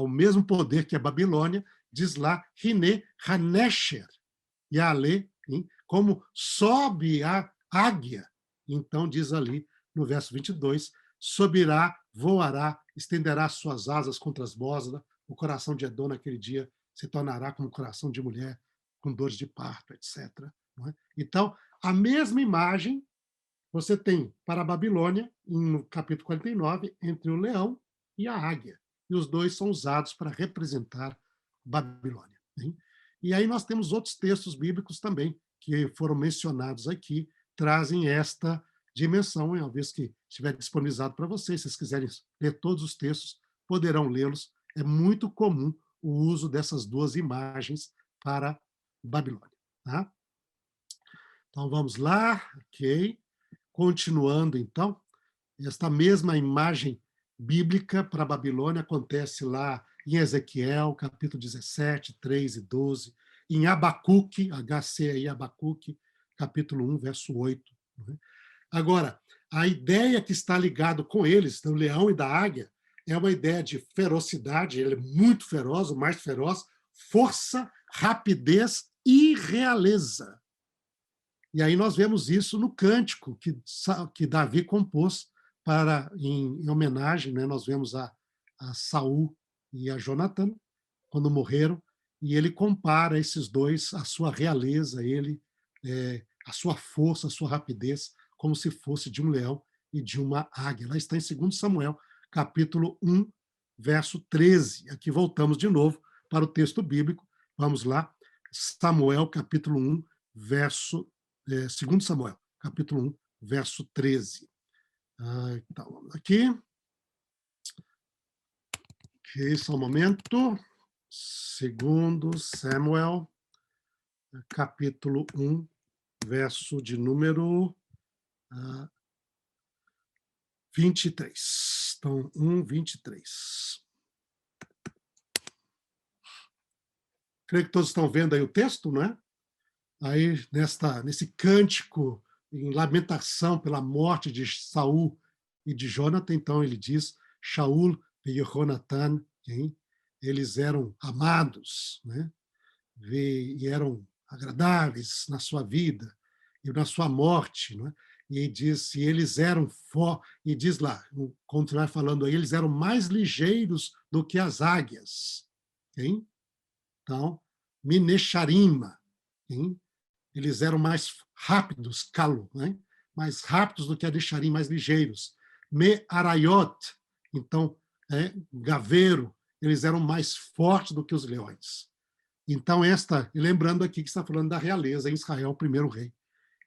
mesmo poder que a Babilônia, diz lá, Hine Hanesher, Yale, como sobe a águia. Então diz ali no verso 22, subirá, voará, estenderá suas asas contra as bóssedas, o coração de Edom naquele dia se tornará como o coração de mulher com dores de parto, etc. Não é? Então, a mesma imagem você tem para a Babilônia, no capítulo 49, entre o leão e a águia. E os dois são usados para representar Babilônia. Hein? E aí nós temos outros textos bíblicos também, que foram mencionados aqui, trazem esta dimensão, uma vez que estiver disponibilizado para vocês, se vocês quiserem ler todos os textos, poderão lê-los. É muito comum o uso dessas duas imagens para Babilônia. Tá? Então vamos lá, ok. Continuando, então, esta mesma imagem bíblica para a Babilônia acontece lá em Ezequiel, capítulo 17, 3 e 12, em Abacuque, HCI Abacuque, capítulo 1, verso 8. Agora, a ideia que está ligada com eles, do leão e da águia, é uma ideia de ferocidade, ele é muito feroz, o mais feroz, força, rapidez e realeza. E aí nós vemos isso no cântico que Davi compôs em homenagem, né? Nós vemos a Saul e a Jonathan, quando morreram, e ele compara esses dois, a sua realeza, a sua força, a sua rapidez, como se fosse de um leão e de uma águia. Lá está em 2 Samuel, capítulo 1, verso 13. Aqui voltamos de novo para o texto bíblico. Vamos lá, Samuel, capítulo 1, verso 2 Samuel, capítulo 1, verso 13. Então, vamos aqui. Ok, só um momento. 2 Samuel, capítulo 1, verso de número 23. Então, 1, 23. Creio que todos estão vendo aí o texto, não é? Aí, nesse cântico em lamentação pela morte de Saul e de Jonathan, então ele diz, Shaul e Jonathan, eles eram amados, né? E eram agradáveis na sua vida e na sua morte, né? E diz, e eles eram, e diz lá, continuar falando aí, eles eram mais ligeiros do que as águias. Okay? Então, Minesharima, okay? Eles eram mais rápidos, calo, né? Mais rápidos do que a Necharim, mais ligeiros. Me Arayot, então, gaveiro, eles eram mais fortes do que os leões. Então, e lembrando aqui que está falando da realeza em Israel, o primeiro rei,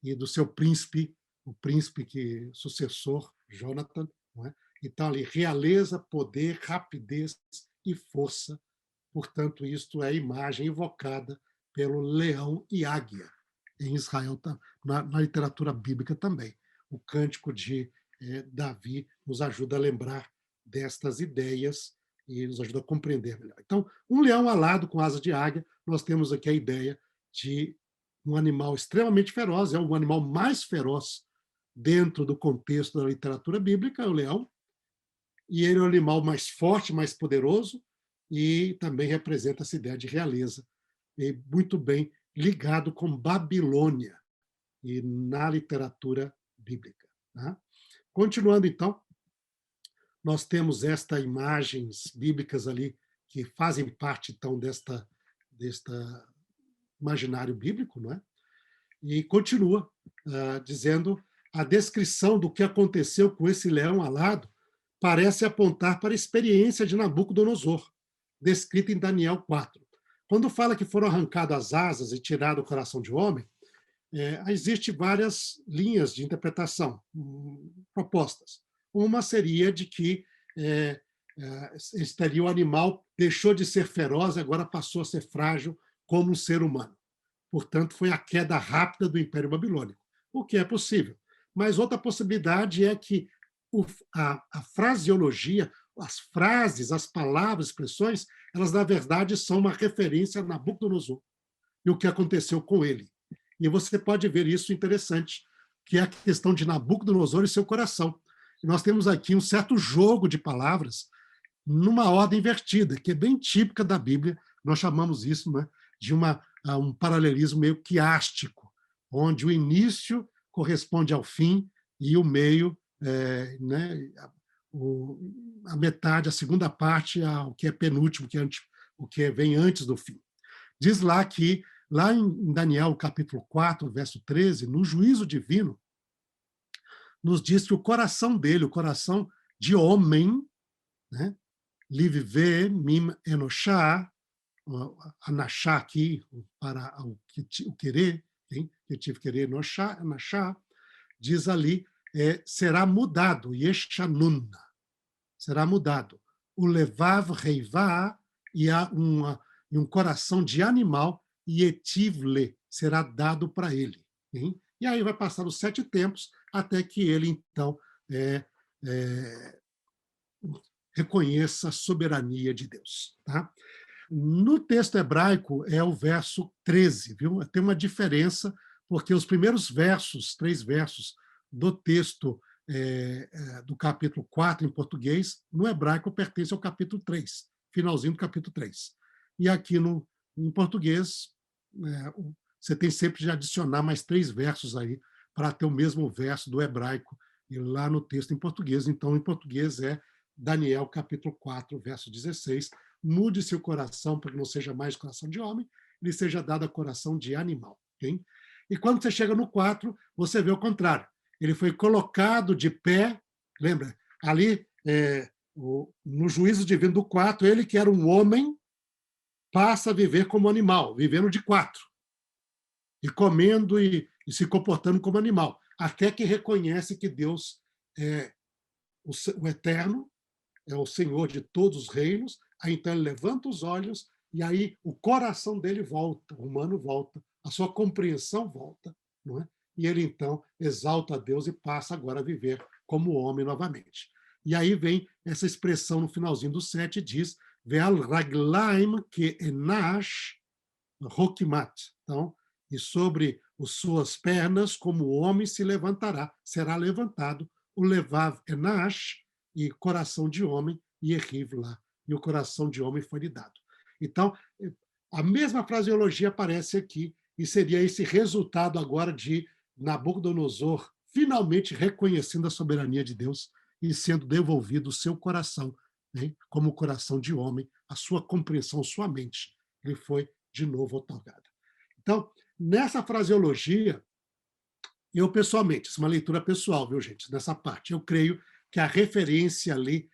e do seu príncipe, o príncipe sucessor, Jonathan. Não é? Então, ali, realeza, poder, rapidez e força. Portanto, isto é a imagem evocada pelo leão e águia em Israel, na literatura bíblica também. O cântico de Davi nos ajuda a lembrar destas ideias e nos ajuda a compreender melhor. Então, um leão alado com asa de águia, nós temos aqui a ideia de um animal extremamente feroz, é o animal mais feroz dentro do contexto da literatura bíblica, é o leão, e ele é o animal mais forte, mais poderoso, e também representa essa ideia de realeza, e muito bem ligado com Babilônia e na literatura bíblica. Tá? Continuando, então, nós temos estas imagens bíblicas ali que fazem parte, então, desta imaginário bíblico, não é? E continua dizendo a descrição do que aconteceu com esse leão alado parece apontar para a experiência de Nabucodonosor, descrita em Daniel 4. Quando fala que foram arrancadas as asas e tirado o coração de homem, existe várias linhas de interpretação propostas. Uma seria de que o animal deixou de ser feroz e agora passou a ser frágil como um ser humano. Portanto, foi a queda rápida do Império Babilônico, o que é possível. Mas outra possibilidade é que a fraseologia, as frases, as palavras, expressões, elas, na verdade, são uma referência a Nabucodonosor e o que aconteceu com ele. E você pode ver isso interessante, que é a questão de Nabucodonosor e seu coração. E nós temos aqui um certo jogo de palavras numa ordem invertida, que é bem típica da Bíblia. Nós chamamos isso, né, de um paralelismo meio quiástico, onde o início corresponde ao fim e o meio, né, a metade, a segunda parte, ao que é penúltimo, o que vem antes do fim. Diz lá que, lá em Daniel, capítulo 4, verso 13, no juízo divino, nos diz que o coração dele, o coração de homem, né, Livve, Mim, Enoshá, Anachá aqui, para o querer, que tive querer, Enoshá, diz ali, será mudado, Yeshanun, será mudado. O Levav Reivá, e há um coração de animal, Yetivle, será dado para ele. Hein? E aí vai passar os 7 tempos, até que ele, então, reconheça a soberania de Deus. Tá? No texto hebraico é o verso 13, viu? Tem uma diferença, porque os primeiros versos, 3 versos do texto do capítulo 4 em português, no hebraico pertence ao capítulo 3, finalzinho do capítulo 3. E aqui em português, você tem sempre de adicionar mais 3 versos aí para ter o mesmo verso do hebraico e lá no texto em português. Então, em português é Daniel, capítulo 4, verso 16, mude seu coração para que não seja mais coração de homem, ele seja dado a coração de animal. Okay? E quando você chega no 4, você vê o contrário. Ele foi colocado de pé, lembra? Ali, no juízo divino do 4, ele que era um homem, passa a viver como animal, vivendo de 4. E comendo e se comportando como animal. Até que reconhece que Deus é o eterno, é o Senhor de todos os reinos, aí então ele levanta os olhos e aí o coração dele volta, o humano volta, a sua compreensão volta, não é? E ele então exalta a Deus e passa agora a viver como homem novamente. E aí vem essa expressão no finalzinho do 7, diz Ve'al raglaim que enash rokimat. Então, e sobre as suas pernas, como o homem se levantará, será levantado o levav enash, e coração de homem, e Eriv lá. E o coração de homem foi lhe dado. Então, a mesma fraseologia aparece aqui, e seria esse resultado agora de Nabucodonosor finalmente reconhecendo a soberania de Deus e sendo devolvido o seu coração, né, como o coração de homem, a sua compreensão, sua mente, lhe foi de novo otorgada. Então, nessa fraseologia, eu pessoalmente, isso é uma leitura pessoal, viu, gente, nessa parte, eu creio que a referência ali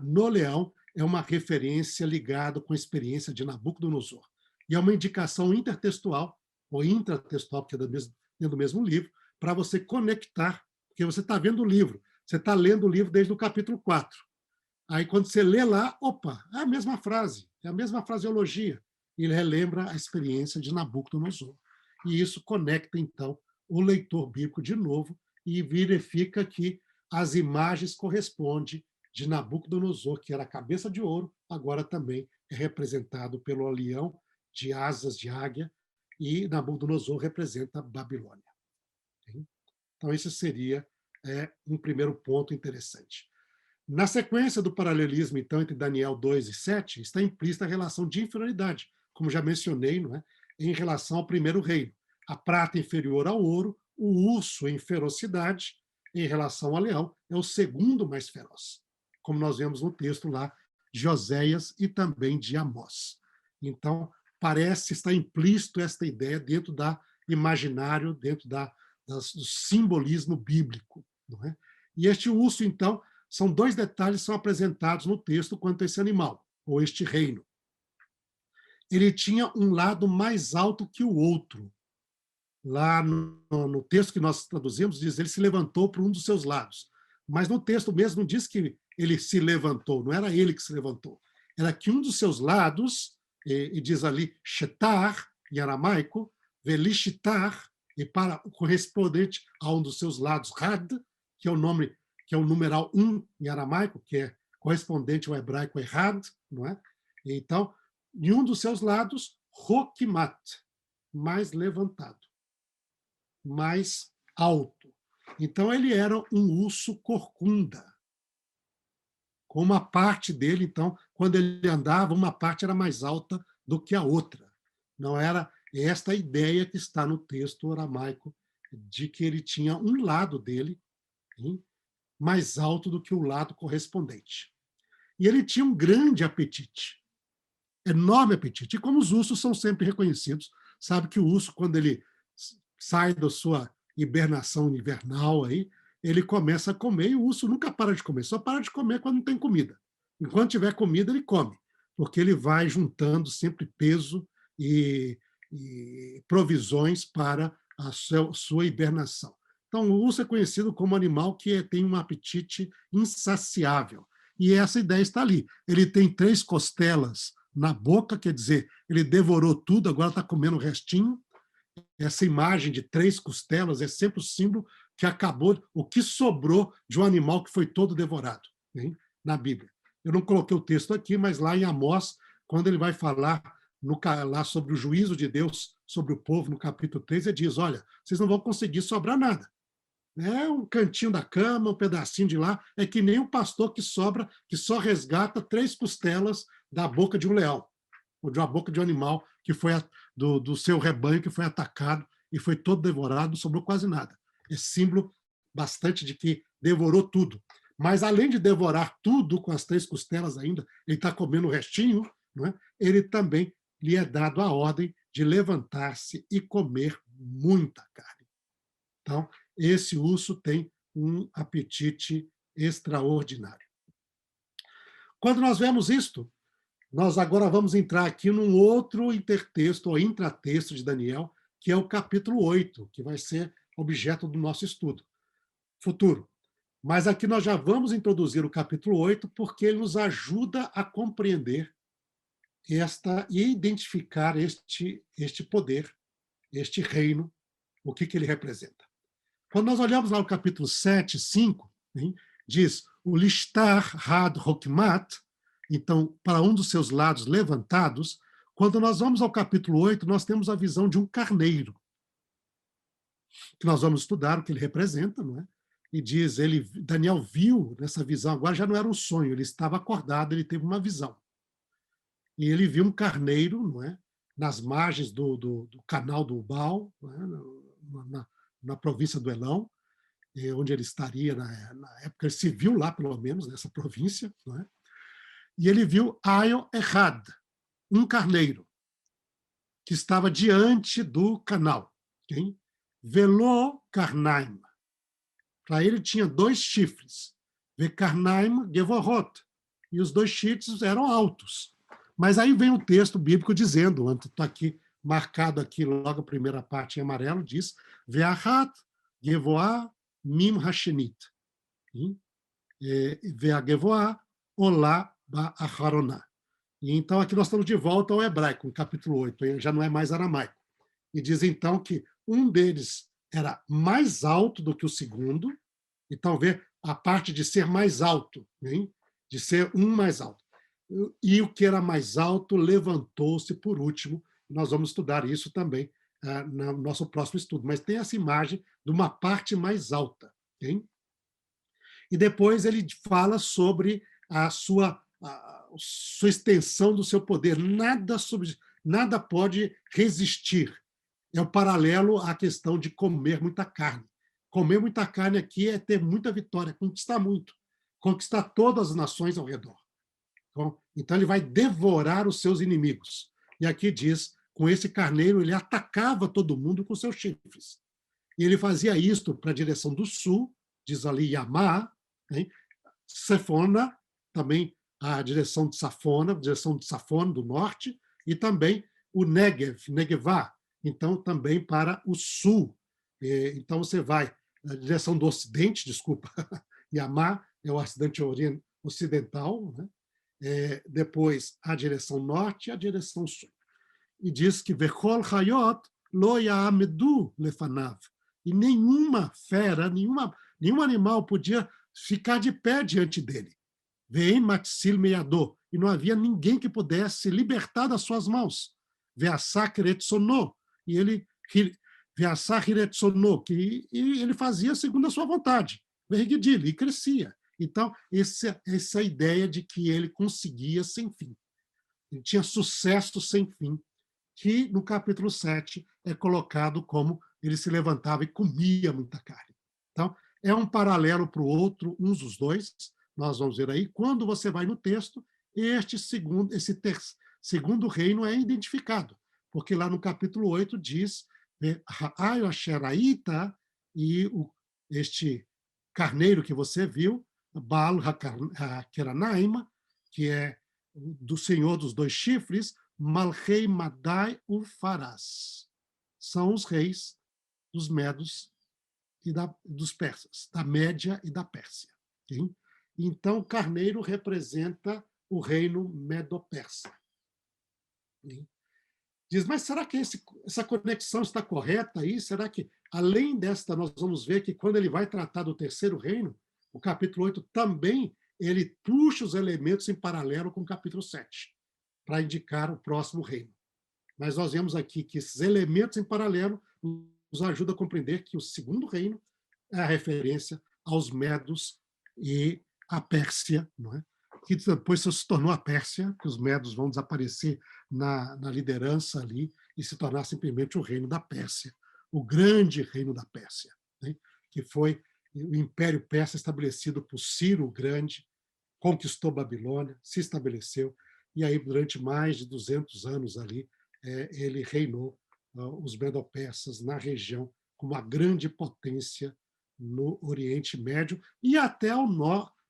no leão é uma referência ligada com a experiência de Nabucodonosor. E é uma indicação intertextual, ou intratextual, porque é dentro do mesmo livro, para você conectar, porque você está vendo o livro, você está lendo o livro desde o capítulo 4. Aí, quando você lê lá, opa, é a mesma frase, é a mesma fraseologia. Ele relembra a experiência de Nabucodonosor. E isso conecta, então, o leitor bíblico de novo e verifica que as imagens correspondem de Nabucodonosor, que era a cabeça de ouro, agora também é representado pelo leão de asas de águia, e Nabucodonosor representa a Babilônia. Então, esse seria um primeiro ponto interessante. Na sequência do paralelismo, então, entre Daniel 2 e 7, está implícita a relação de inferioridade, como já mencionei, não é? Em relação ao primeiro reino. A prata inferior ao ouro, o urso em ferocidade, em relação ao leão, é o segundo mais feroz, como nós vemos no texto lá de Oséias e também de Amós. Então, parece estar implícito esta ideia dentro do imaginário, dentro do simbolismo bíblico. Não é? E este urso, então, são dois detalhes que são apresentados no texto quanto a esse animal, ou este reino. Ele tinha um lado mais alto que o outro. Lá no texto que nós traduzimos, diz ele se levantou por um dos seus lados. Mas no texto mesmo não diz que ele se levantou, não era ele que se levantou. Era que um dos seus lados, e diz ali shetar, em aramaico, velishitar, e para o correspondente a um dos seus lados, had, que é o nome, que é o numeral 1 em aramaico, que é correspondente ao hebraico errad, não é? Então, em um dos seus lados, rokimat, mais levantado, mais alto. Então, ele era um urso corcunda. Com uma parte dele, então, quando ele andava, uma parte era mais alta do que a outra. Não era esta a ideia que está no texto aramaico, de que ele tinha um lado dele mais alto do que o lado correspondente. E ele tinha um grande apetite, enorme apetite. E como os ursos são sempre reconhecidos, sabe que o urso, quando ele sai da sua hibernação invernal, aí, ele começa a comer e o urso nunca para de comer, só para de comer quando não tem comida. Enquanto tiver comida, ele come, porque ele vai juntando sempre peso e provisões para a sua hibernação. Então, o urso é conhecido como animal que tem um apetite insaciável. E essa ideia está ali. Ele tem 3 costelas na boca, quer dizer, ele devorou tudo, agora está comendo o restinho. Essa imagem de 3 costelas é sempre o símbolo que acabou, o que sobrou de um animal que foi todo devorado, hein, na Bíblia. Eu não coloquei o texto aqui, mas lá em Amós, quando ele vai falar lá sobre o juízo de Deus sobre o povo, no capítulo 3, ele diz, olha, vocês não vão conseguir sobrar nada. É um cantinho da cama, um pedacinho de lá, é que nem um pastor que sobra, que só resgata 3 costelas da boca de um leão, ou de uma boca de um animal que foi do seu rebanho que foi atacado e foi todo devorado, não sobrou quase nada. É símbolo bastante de que devorou tudo. Mas, além de devorar tudo com as 3 costelas ainda, ele está comendo o restinho, não é? Ele também lhe é dado a ordem de levantar-se e comer muita carne. Então, esse urso tem um apetite extraordinário. Quando nós vemos isto, nós agora vamos entrar aqui num outro intertexto, ou intratexto de Daniel, que é o capítulo 8, que vai ser objeto do nosso estudo futuro. Mas aqui nós já vamos introduzir o capítulo 8, porque ele nos ajuda a compreender e identificar este poder, este reino, o que ele representa. Quando nós olhamos lá o capítulo 7, 5, hein, diz o listar had hokmat, então, para um dos seus lados levantados. Quando nós vamos ao capítulo 8, nós temos a visão de um carneiro, que nós vamos estudar o que ele representa, não é? E diz, Daniel viu nessa visão, agora já não era um sonho, ele estava acordado, ele teve uma visão. E ele viu um carneiro, não é? Nas margens do canal do Ubal, é? na província do Elão, onde ele estaria na época, ele se viu lá, pelo menos, nessa província, não é? E ele viu Ayo Ehad, um carneiro, que estava diante do canal. Okay? Velo Karnaim. Para ele tinha 2 chifres. Vekarnaim Gevorot. E os 2 chifres eram altos. Mas aí vem o texto bíblico dizendo, está aqui marcado aqui logo a primeira parte em amarelo, diz Veahat Gevoah Mim Hashenit. Veagevoah Olá Ba'aharoná. E então aqui nós estamos de volta ao hebraico, no capítulo 8, já não é mais aramaico. E diz então que um deles era mais alto do que o segundo, então a parte de ser mais alto, hein? De ser um mais alto. E o que era mais alto levantou-se por último. Nós vamos estudar isso também no nosso próximo estudo. Mas tem essa imagem de uma parte mais alta. Hein? E depois ele fala sobre a sua extensão do seu poder. Nada pode resistir. É o paralelo à questão de comer muita carne. Comer muita carne aqui é ter muita vitória, conquistar muito, conquistar todas as nações ao redor. Então ele vai devorar os seus inimigos. E aqui diz, com esse carneiro ele atacava todo mundo com seus chifres. E ele fazia isto para a direção do sul, diz ali Yamá, hein? Sefona, também a direção de Safona, direção de Safona, do norte, e também o Negev, Negevá, então também para o sul. Então você vai na direção do ocidente, desculpa, Yamá é o ocidente ocidental, né? Depois a direção norte e a direção sul. E diz que Vechol Hayot lo ya'amedu lefanav. E nenhuma fera, nenhum animal podia ficar de pé diante dele. Veem matsil meiador. E não havia ninguém que pudesse libertar das suas mãos. Veassá kiretsono. E ele veassá kiretsono, que ele fazia segundo a sua vontade. Vergidil, e crescia. Então, essa ideia de que ele conseguia sem fim. Ele tinha sucesso sem fim, que no capítulo 7 é colocado como ele se levantava e comia muita carne. Então, é um paralelo para o outro, uns dos dois, nós vamos ver aí. Quando você vai no texto, esse segundo reino é identificado, porque lá no capítulo 8 diz Ha'ayo Asheraita, e este carneiro que você viu, Baal HaKeranaim, que é do Senhor dos dois chifres, Malchei Madai Ufaras. São os reis dos medos e dos persas, da Média e da Pérsia. Okay? Então, o carneiro representa o reino medo-persa. Okay? Diz, mas será que essa conexão está correta aí? Será que, além desta, nós vamos ver que quando ele vai tratar do terceiro reino, o capítulo 8 também, ele puxa os elementos em paralelo com o capítulo 7, para indicar o próximo reino. Mas nós vemos aqui que esses elementos em paralelo nos ajudam a compreender que o segundo reino é a referência aos medos e à Pérsia, não é? Que depois se tornou a Pérsia, que os medos vão desaparecer na liderança ali e se tornar simplesmente o reino da Pérsia, o grande reino da Pérsia, né? Que foi o Império Persa estabelecido por Ciro o Grande, conquistou Babilônia, se estabeleceu, e aí durante mais de 200 anos ali ele reinou os medo-persas na região como uma grande potência no Oriente Médio e até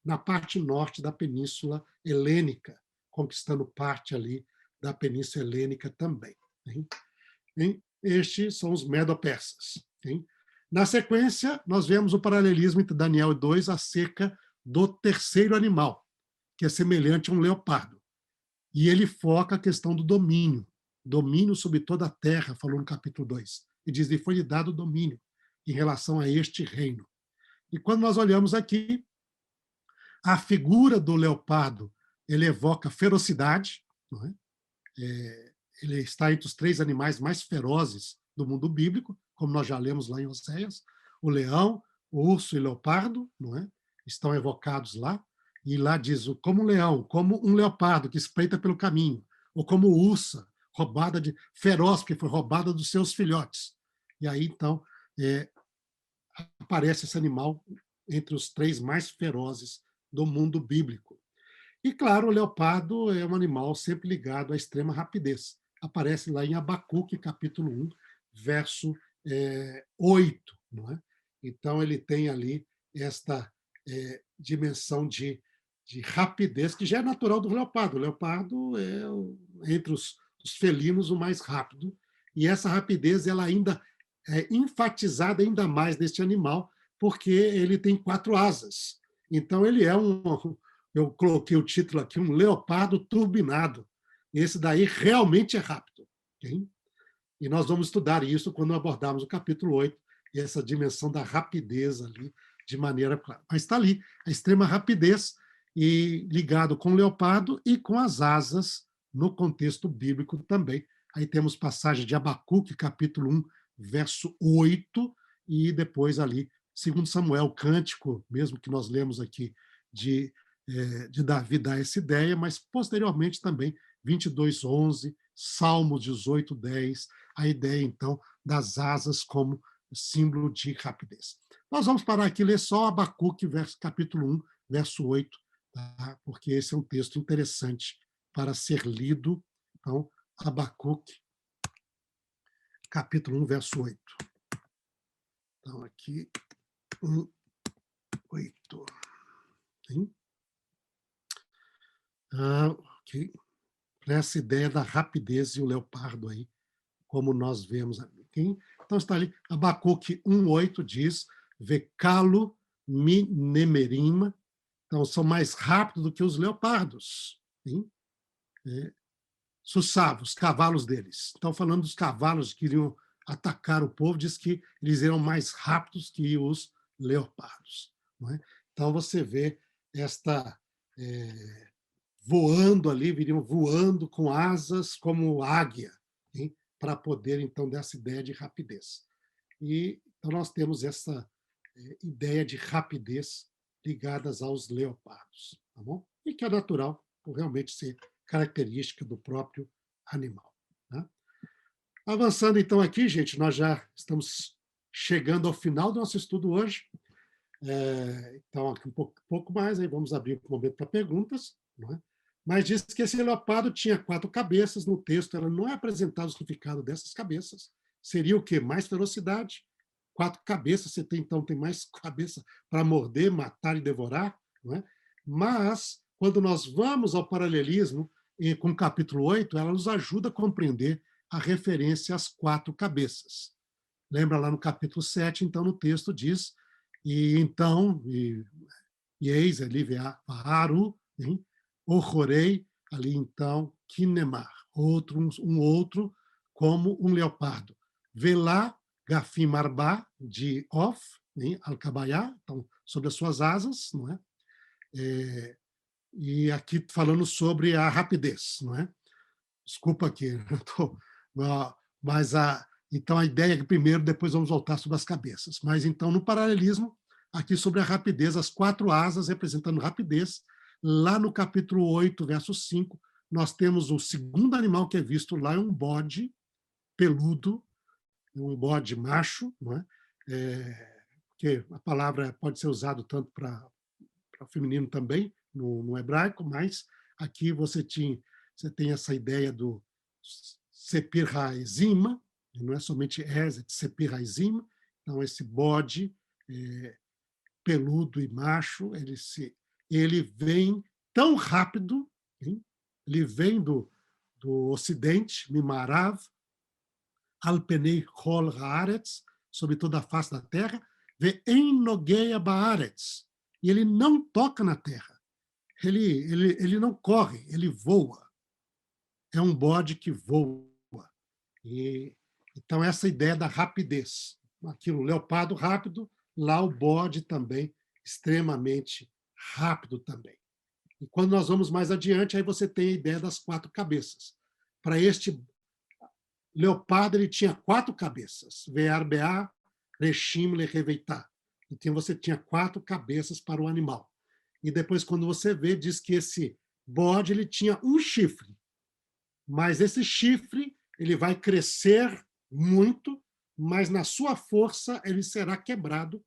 na parte norte da Península Helênica, conquistando parte ali da Península Helênica também. Estes são os medo-persas. Na sequência, nós vemos o paralelismo entre Daniel 2 acerca do terceiro animal, que é semelhante a um leopardo. E ele foca a questão do domínio sobre toda a terra, falou no capítulo 2. E diz que foi-lhe dado domínio em relação a este reino. E quando nós olhamos aqui, a figura do leopardo, ele evoca ferocidade, não é? Ele está entre os 3 animais mais ferozes do mundo bíblico, como nós já lemos lá em Oséias. O leão, o urso e o leopardo, não é? Estão evocados lá. E lá diz, como um leão, como um leopardo que espreita pelo caminho, ou como ursa, feroz, porque foi roubada dos seus filhotes. E aí, então, aparece esse animal entre os 3 mais ferozes do mundo bíblico. E, claro, o leopardo é um animal sempre ligado à extrema rapidez. Aparece lá em Abacuque, capítulo 1, verso 8. Não é? Então, ele tem ali esta dimensão de rapidez, que já é natural do leopardo. O leopardo é, entre os felinos, o mais rápido. E essa rapidez ela ainda é enfatizada ainda mais neste animal, porque ele tem 4 asas. Então, ele é eu coloquei o título aqui, um leopardo turbinado. Esse daí realmente é rápido. Okay? E nós vamos estudar isso quando abordarmos o capítulo 8, e essa dimensão da rapidez ali, de maneira clara. Mas está ali, a extrema rapidez, e ligado com o leopardo e com as asas no contexto bíblico também. Aí temos passagem de Abacuque, capítulo 1, verso 8, e depois ali, segundo Samuel, cântico, mesmo que nós lemos aqui, de Davi dá essa ideia, mas posteriormente também 22:11, Salmos 18:10, a ideia, então, das asas como símbolo de rapidez. Nós vamos parar aqui e ler só Abacuque, capítulo 1, verso 8, tá? Porque esse é um texto interessante para ser lido. Então, Abacuque, capítulo 1, verso 8. Então, aqui, 1, 8. Sim? Ok. Essa ideia da rapidez e o leopardo aí, como nós vemos ali. Okay? Então, está ali, Abacuque 1:8 diz, Vecalo minemerima, então são mais rápidos do que os leopardos. Sim? Os cavalos deles. Então, falando dos cavalos que iriam atacar o povo, diz que eles eram mais rápidos que os leopardos. Não é? Então, você vê esta voando ali, viriam voando com asas como águia, para poder, então, dessa ideia de rapidez. E, então, nós temos essa ideia de rapidez ligadas aos leopardos, tá bom? E que é natural, por realmente ser característica do próprio animal. Tá? Avançando, então, aqui, gente, nós já estamos chegando ao final do nosso estudo hoje. Então, aqui um pouco mais, aí vamos abrir um momento para perguntas, não é? Mas diz que esse leopardo tinha 4 cabeças. No texto, ela não é apresentado o significado dessas cabeças. Seria o quê? Mais velocidade. 4 cabeças, você tem, então, tem mais cabeça para morder, matar e devorar. Não é? Mas, quando nós vamos ao paralelismo, com o capítulo 8, ela nos ajuda a compreender a referência às 4 cabeças. Lembra lá no capítulo 7, então, no texto diz, e então, e eis ali, Aru, Ochorei, ali então, Kinemar, um outro como um leopardo. Velá, Gafim Marbá, de Of, Alcabaiá, então, sobre as suas asas, não é? E aqui falando sobre a rapidez, não é? Desculpa aqui, mas então a ideia é que primeiro, depois vamos voltar sobre as cabeças. Mas então, no paralelismo, aqui sobre a rapidez, as 4 asas representando rapidez, lá no capítulo 8, verso 5, nós temos o segundo animal que é visto lá, é um bode peludo, um bode macho, não é? Porque a palavra pode ser usada tanto para o feminino também, no hebraico, mas aqui você tem essa ideia do Sepir Haezima, não é somente Ezet, Sepir Haezima, então esse bode peludo e macho, ele vem tão rápido, hein? Ele vem do ocidente, Mimarav, Alpenei Hol Haaretz, sobre toda a face da terra, Ve'en Nogeia Baaretz, e ele não toca na terra, ele não corre, ele voa. É um bode que voa. Então, essa ideia da rapidez. Aquilo, o leopardo rápido, lá o bode também extremamente rápido também. E quando nós vamos mais adiante, aí você tem a ideia das 4 cabeças. Para este leopardo, ele tinha 4 cabeças. Ve'arbea, Reshim, Lereveitá. Então, você tinha 4 cabeças para o animal. E depois, quando você vê, diz que esse bode ele tinha um chifre. Mas esse chifre ele vai crescer muito, mas na sua força ele será quebrado,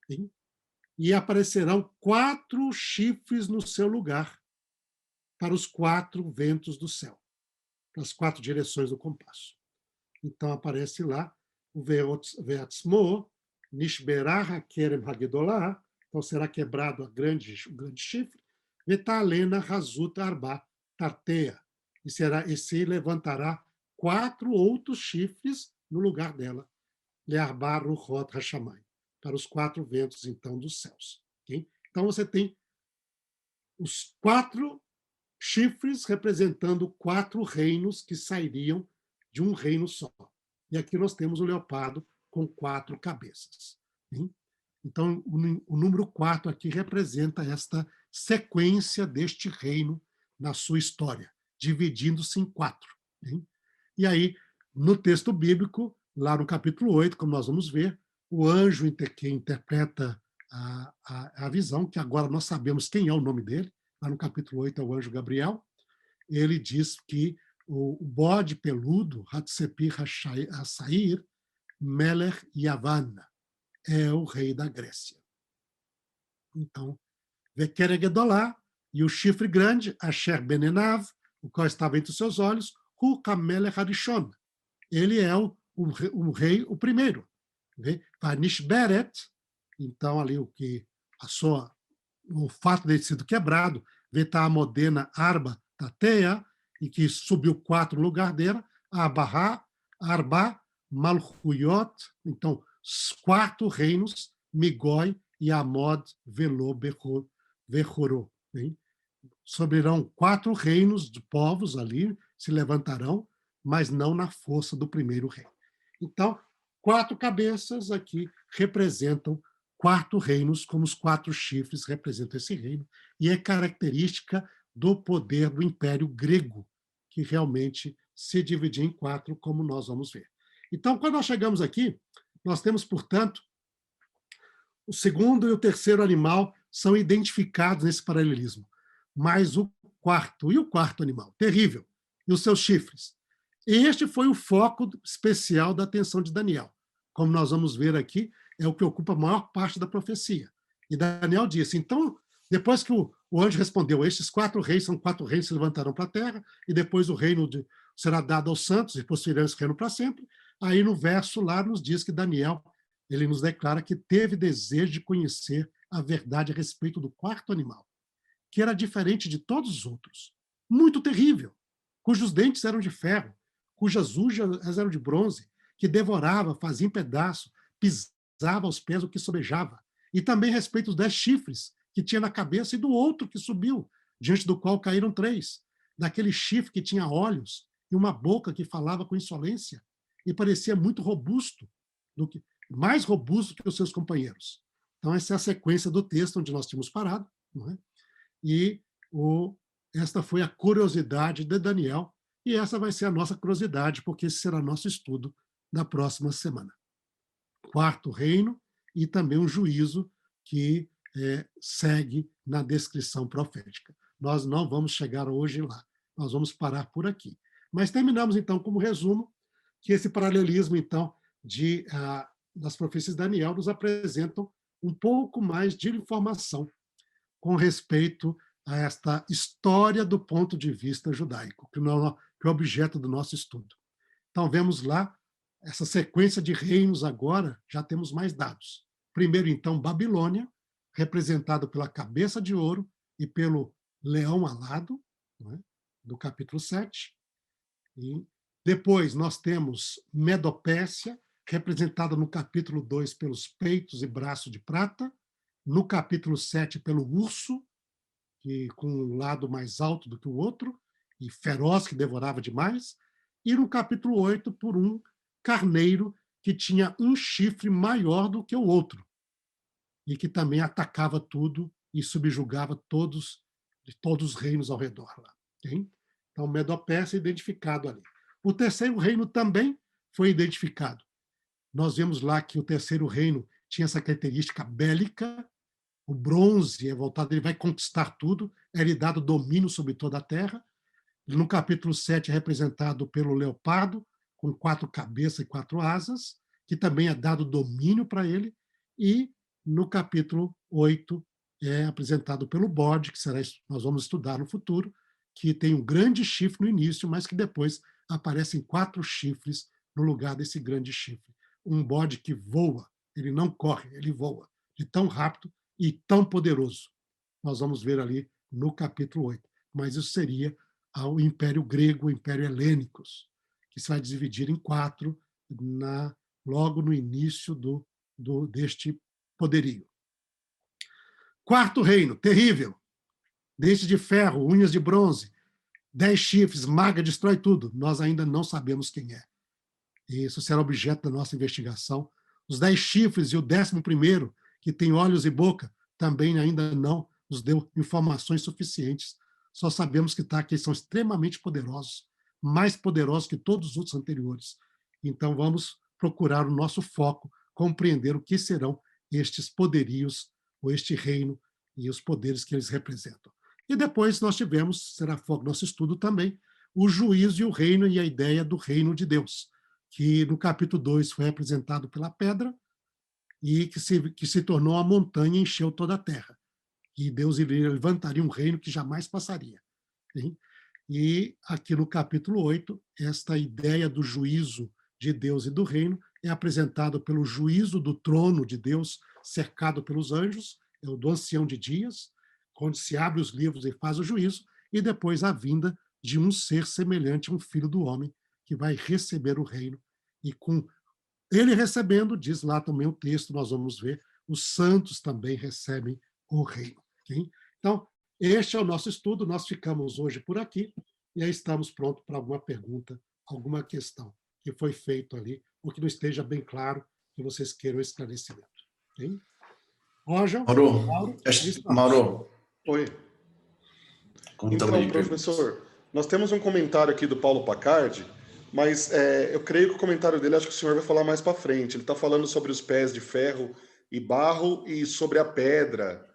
hein? E aparecerão 4 chifres no seu lugar, para os 4 ventos do céu, para as 4 direções do compasso. Então aparece lá o Veatzmo, Nishberah Kerem Hagedolá, então será quebrado o grande chifre, Vetalena Hazut Arba Tarteia, e se levantará 4 outros chifres no lugar dela, Learba Ruchot Hashamai, para os 4 ventos, então, dos céus. Okay? Então, você tem os 4 chifres representando 4 reinos que sairiam de um reino só. E aqui nós temos o leopardo com 4 cabeças. Hein? Então, o número 4 aqui representa esta sequência deste reino na sua história, dividindo-se em 4. Hein? E aí, no texto bíblico, lá no capítulo 8, como nós vamos ver, o anjo que interpreta a visão, que agora nós sabemos quem é o nome dele, lá no capítulo 8 é o anjo Gabriel, ele diz que o bode peludo, Hatsepi Hassair, Melech Yavan, é o rei da Grécia. Então, Vekeregedolá, e o chifre grande, Asher Benenav, o qual estava entre os seus olhos, Hu Kamelech Harishon. Ele é o rei, o primeiro. Vanishberet, então ali o fato de ter sido quebrado, Veta Modena Arba Tateia, e que subiu 4 no lugar dela, Abará, Arba, Malchuyot, então, 4 reinos, Migoi e Amod Velo Bechorô. Sobrirão 4 reinos de povos ali, se levantarão, mas não na força do primeiro rei. Então, 4 cabeças aqui representam 4 reinos, como os 4 chifres representam esse reino, e é característica do poder do Império Grego, que realmente se dividia em 4, como nós vamos ver. Então, quando nós chegamos aqui, nós temos, portanto, o segundo e o terceiro animal são identificados nesse paralelismo, mas o quarto animal, terrível, e os seus chifres. Este foi o foco especial da atenção de Daniel. Como nós vamos ver aqui, é o que ocupa a maior parte da profecia. E Daniel disse, então, depois que o anjo respondeu, estes 4 reis são 4 reis que se levantarão para a terra, e depois o reino será dado aos santos, e possuirão esse reino para sempre. Aí no verso lá nos diz que Daniel, ele nos declara que teve desejo de conhecer a verdade a respeito do 4º animal, que era diferente de todos os outros, muito terrível, cujos dentes eram de ferro, cujas unhas eram de bronze, que devorava, fazia em pedaço, pisava aos pés o que sobejava, e também a respeito dos 10 chifres que tinha na cabeça e do outro que subiu, diante do qual caíram 3, daquele chifre que tinha olhos e uma boca que falava com insolência e parecia muito robusto, mais robusto que os seus companheiros. Então, essa é a sequência do texto onde nós tínhamos parado, não é? E esta foi a curiosidade de Daniel, e essa vai ser a nossa curiosidade, porque esse será nosso estudo na próxima semana. 4º reino e também um juízo que segue na descrição profética. Nós não vamos chegar hoje lá, nós vamos parar por aqui. Mas terminamos, então, como resumo, que esse paralelismo, então, das profecias de Daniel nos apresentam um pouco mais de informação com respeito a esta história do ponto de vista judaico, que é o objeto do nosso estudo. Então, vemos lá essa sequência de reinos agora, já temos mais dados. Primeiro, então, Babilônia, representado pela cabeça de ouro e pelo leão alado, não é? Do capítulo 7. E depois nós temos Medopécia, representada no capítulo 2 pelos peitos e braços de prata, no capítulo 7 pelo urso, que com um lado mais alto do que o outro, e feroz, que devorava demais, e no capítulo 8 por um carneiro que tinha um chifre maior do que o outro, e que também atacava tudo e subjugava todos os reinos ao redor lá. Okay? Então, Medopécia é identificado ali. O terceiro reino também foi identificado. Nós vemos lá que o terceiro reino tinha essa característica bélica, o bronze é voltado, ele vai conquistar tudo, é-lhe dado domínio sobre toda a terra. No capítulo 7 é representado pelo leopardo, com 4 cabeças e 4 asas, que também é dado domínio para ele, e no capítulo 8 é apresentado pelo bode, que nós vamos estudar no futuro, que tem um grande chifre no início, mas que depois aparecem 4 chifres no lugar desse grande chifre. Um bode que voa, ele não corre, ele voa, de tão rápido e tão poderoso. Nós vamos ver ali no capítulo 8. Mas isso seria o Império Grego, o Império Helênico, que se vai dividir em 4 logo no início deste poderio. 4º reino, terrível, dente de ferro, unhas de bronze, 10 chifres, maga, destrói tudo. Nós ainda não sabemos quem é. E isso será objeto da nossa investigação. Os 10 chifres e o 11º, que tem olhos e boca, também ainda não nos deu informações suficientes. Só sabemos que eles são extremamente poderosos, mais poderosos que todos os outros anteriores. Então, vamos procurar o nosso foco, compreender o que serão estes poderios, ou este reino, e os poderes que eles representam. E depois nós tivemos, será foco do nosso estudo também, o juízo e o reino, e a ideia do reino de Deus, que no capítulo 2 foi apresentado pela pedra, e que se tornou a montanha e encheu toda a terra. E Deus levantaria um reino que jamais passaria. Hein? E aqui no capítulo 8, esta ideia do juízo de Deus e do reino é apresentado pelo juízo do trono de Deus, cercado pelos anjos, é o do ancião de dias, onde se abre os livros e faz o juízo, e depois a vinda de um ser semelhante a um filho do homem, que vai receber o reino. E com ele recebendo, diz lá também o texto, nós vamos ver, os santos também recebem o reino. Okay? Então, este é o nosso estudo, nós ficamos hoje por aqui, e aí estamos prontos para alguma pergunta, alguma questão que foi feito ali, ou que não esteja bem claro, que vocês queiram esclarecimento. Okay? Roger, Mauro, Mauro. Oi. Então, professor, nós temos um comentário aqui do Paulo Pacardi, mas eu creio que o comentário dele, acho que o senhor vai falar mais para frente. Ele está falando sobre os pés de ferro e barro e sobre a pedra.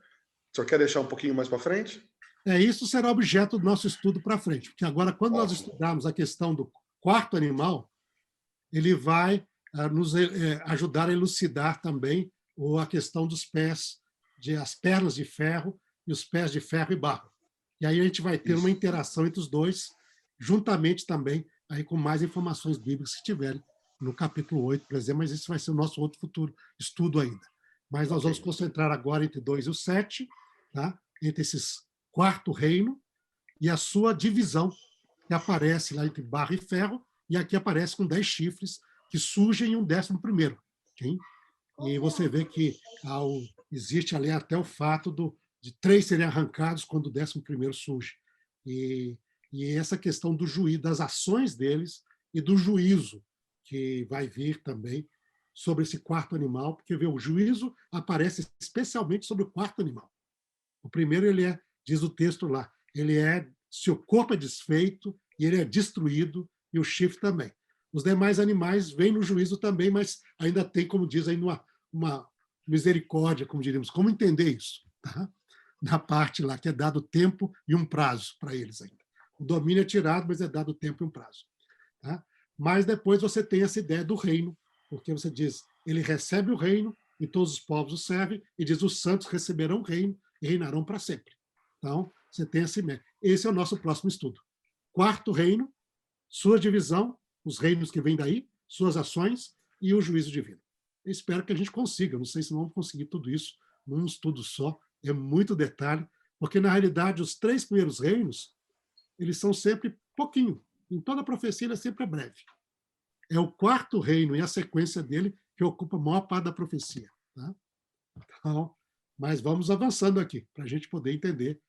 O senhor quer deixar um pouquinho mais para frente? Isso será objeto do nosso estudo para frente, porque agora, quando nós estudarmos a questão do quarto animal, ele vai nos ajudar a elucidar também a questão dos pés, as pernas de ferro e os pés de ferro e barro. E aí a gente vai ter uma interação entre os dois, juntamente também aí com mais informações bíblicas que tiverem no capítulo 8, por exemplo, mas esse vai ser o nosso outro futuro estudo ainda. Mas nós vamos concentrar agora entre 2 e o 7, tá? Entre esses quarto reino e a sua divisão, que aparece lá entre barro e ferro, e aqui aparece com 10 chifres, que surgem em um 11º. Okay? E você vê que existe ali até o fato de 3 serem arrancados quando o 11º surge. E essa questão do juízo, das ações deles e do juízo que vai vir também sobre esse quarto animal, porque o juízo aparece especialmente sobre o quarto animal. O primeiro, diz o texto lá, seu corpo é desfeito e ele é destruído, e o chifre também. Os demais animais vêm no juízo também, mas ainda tem, como diz aí, uma misericórdia, como diríamos. Como entender isso? Tá? Na parte lá, que é dado tempo e um prazo para eles ainda. O domínio é tirado, mas é dado tempo e um prazo. Tá? Mas depois você tem essa ideia do reino, porque você diz, ele recebe o reino e todos os povos o servem, e diz, os santos receberão o reino e reinarão para sempre. Então, você tem esse é o nosso próximo estudo. Quarto reino, sua divisão, os reinos que vêm daí, suas ações e o juízo divino. Eu espero que a gente consiga, não sei se vamos conseguir tudo isso num estudo só, é muito detalhe, porque, na realidade, os 3 primeiros reinos, eles são sempre pouquinho. Em toda a profecia, ele é sempre breve. É o quarto reino e a sequência dele que ocupa a maior parte da profecia. Tá? Então, mas vamos avançando aqui, para a gente poder entender,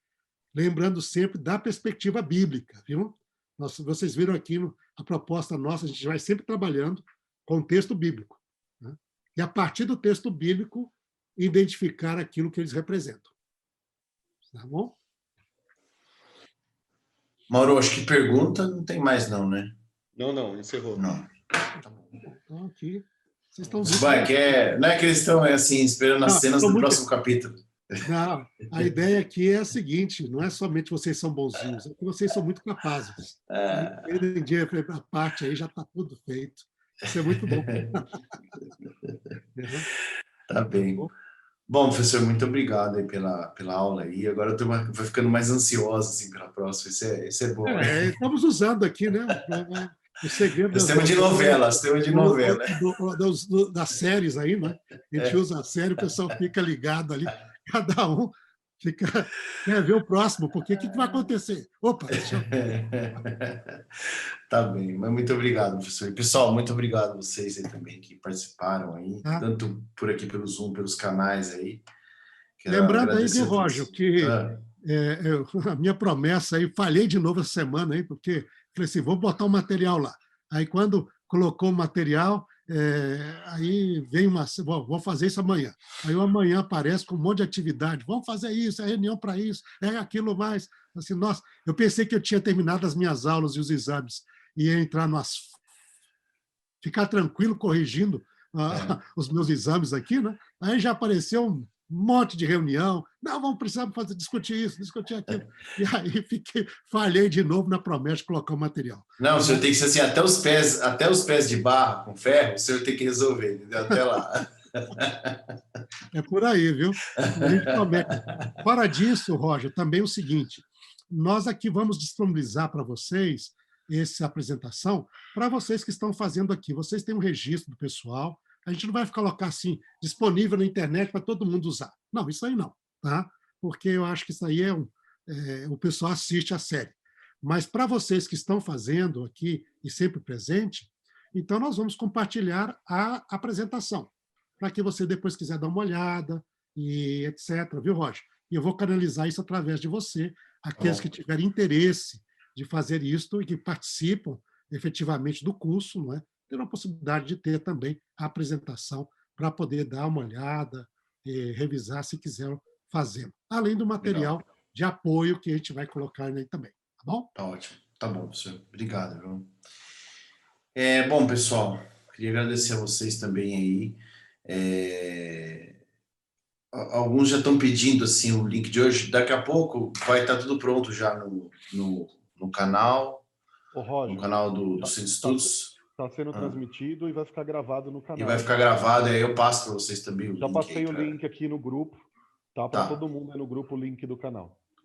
lembrando sempre da perspectiva bíblica. Viu? Vocês viram aqui a proposta nossa, a gente vai sempre trabalhando com o texto bíblico. Né? E, a partir do texto bíblico, identificar aquilo que eles representam. Tá bom? Mauro, acho que pergunta não tem mais não, né? Não, encerrou. Não. Então, aqui, vocês estão... Não é que eles estão assim, esperando as cenas do próximo capítulo. Não, a ideia aqui é a seguinte, não é somente vocês são bonzinhos, é que vocês são muito capazes. Em dia, a parte aí já está tudo feito. Isso é muito bom. Tá bem. Bom, professor, muito obrigado aí pela aula aí. Agora eu vou ficando mais ansioso assim, pela próxima. Isso é bom. Estamos usando aqui, né? O segredo sistema de novela. Das séries aí, né? A gente usa a série, o pessoal fica ligado ali, cada um quer ver o próximo, porque o que vai acontecer? Opa, deixa eu... Tá bem, mas muito obrigado, professor. E, pessoal, muito obrigado a vocês aí também que participaram aí, tanto por aqui pelo Zoom, pelos canais aí. Lembrando aí, viu, Roger, que a minha promessa aí, falhei de novo essa semana aí, porque falei assim, vou botar o material lá. Aí, quando colocou o material, Aí vem vou fazer isso amanhã. Aí o amanhã aparece com um monte de atividade. Vamos fazer isso, é reunião para isso, é aquilo mais. Assim, nossa, eu pensei que eu tinha terminado as minhas aulas e os exames e ia entrar ficar tranquilo corrigindo os meus exames aqui, né? Aí já apareceu um monte de reunião. Não, vamos precisar discutir isso, discutir aquilo. E aí falhei de novo na promessa de colocar o material. Não, o senhor tem que ser assim, até os pés de barra com ferro, o senhor tem que resolver, entendeu? Até lá. É por aí, viu? A gente promete. Fora disso, Roger, também o seguinte, nós aqui vamos disponibilizar para vocês essa apresentação, para vocês que estão fazendo aqui. Vocês têm um registro do pessoal, a gente não vai colocar assim, disponível na internet para todo mundo usar. Não, isso aí não, tá? Porque eu acho que isso aí o pessoal assiste a série. Mas para vocês que estão fazendo aqui e sempre presente, então nós vamos compartilhar a apresentação, para que você depois quiser dar uma olhada e etc, viu, Roger? E eu vou canalizar isso através de você, aqueles que tiverem interesse de fazer isto e que participam efetivamente do curso, não é? Ter a possibilidade de ter também a apresentação para poder dar uma olhada, revisar se quiser fazer. Além do material de apoio que a gente vai colocar aí também, tá bom? Tá ótimo. Tá bom, professor. Obrigado, viu? Bom, pessoal, queria agradecer a vocês também aí. Alguns já estão pedindo assim, o link de hoje. Daqui a pouco vai estar tudo pronto já no canal, Roger, no canal do Centro de Estudos. Está sendo transmitido e vai ficar gravado no canal. E vai ficar gravado, aí eu passo para vocês também o link. Já passei o link aqui no grupo, tá? Para todo mundo aí no grupo o link do canal.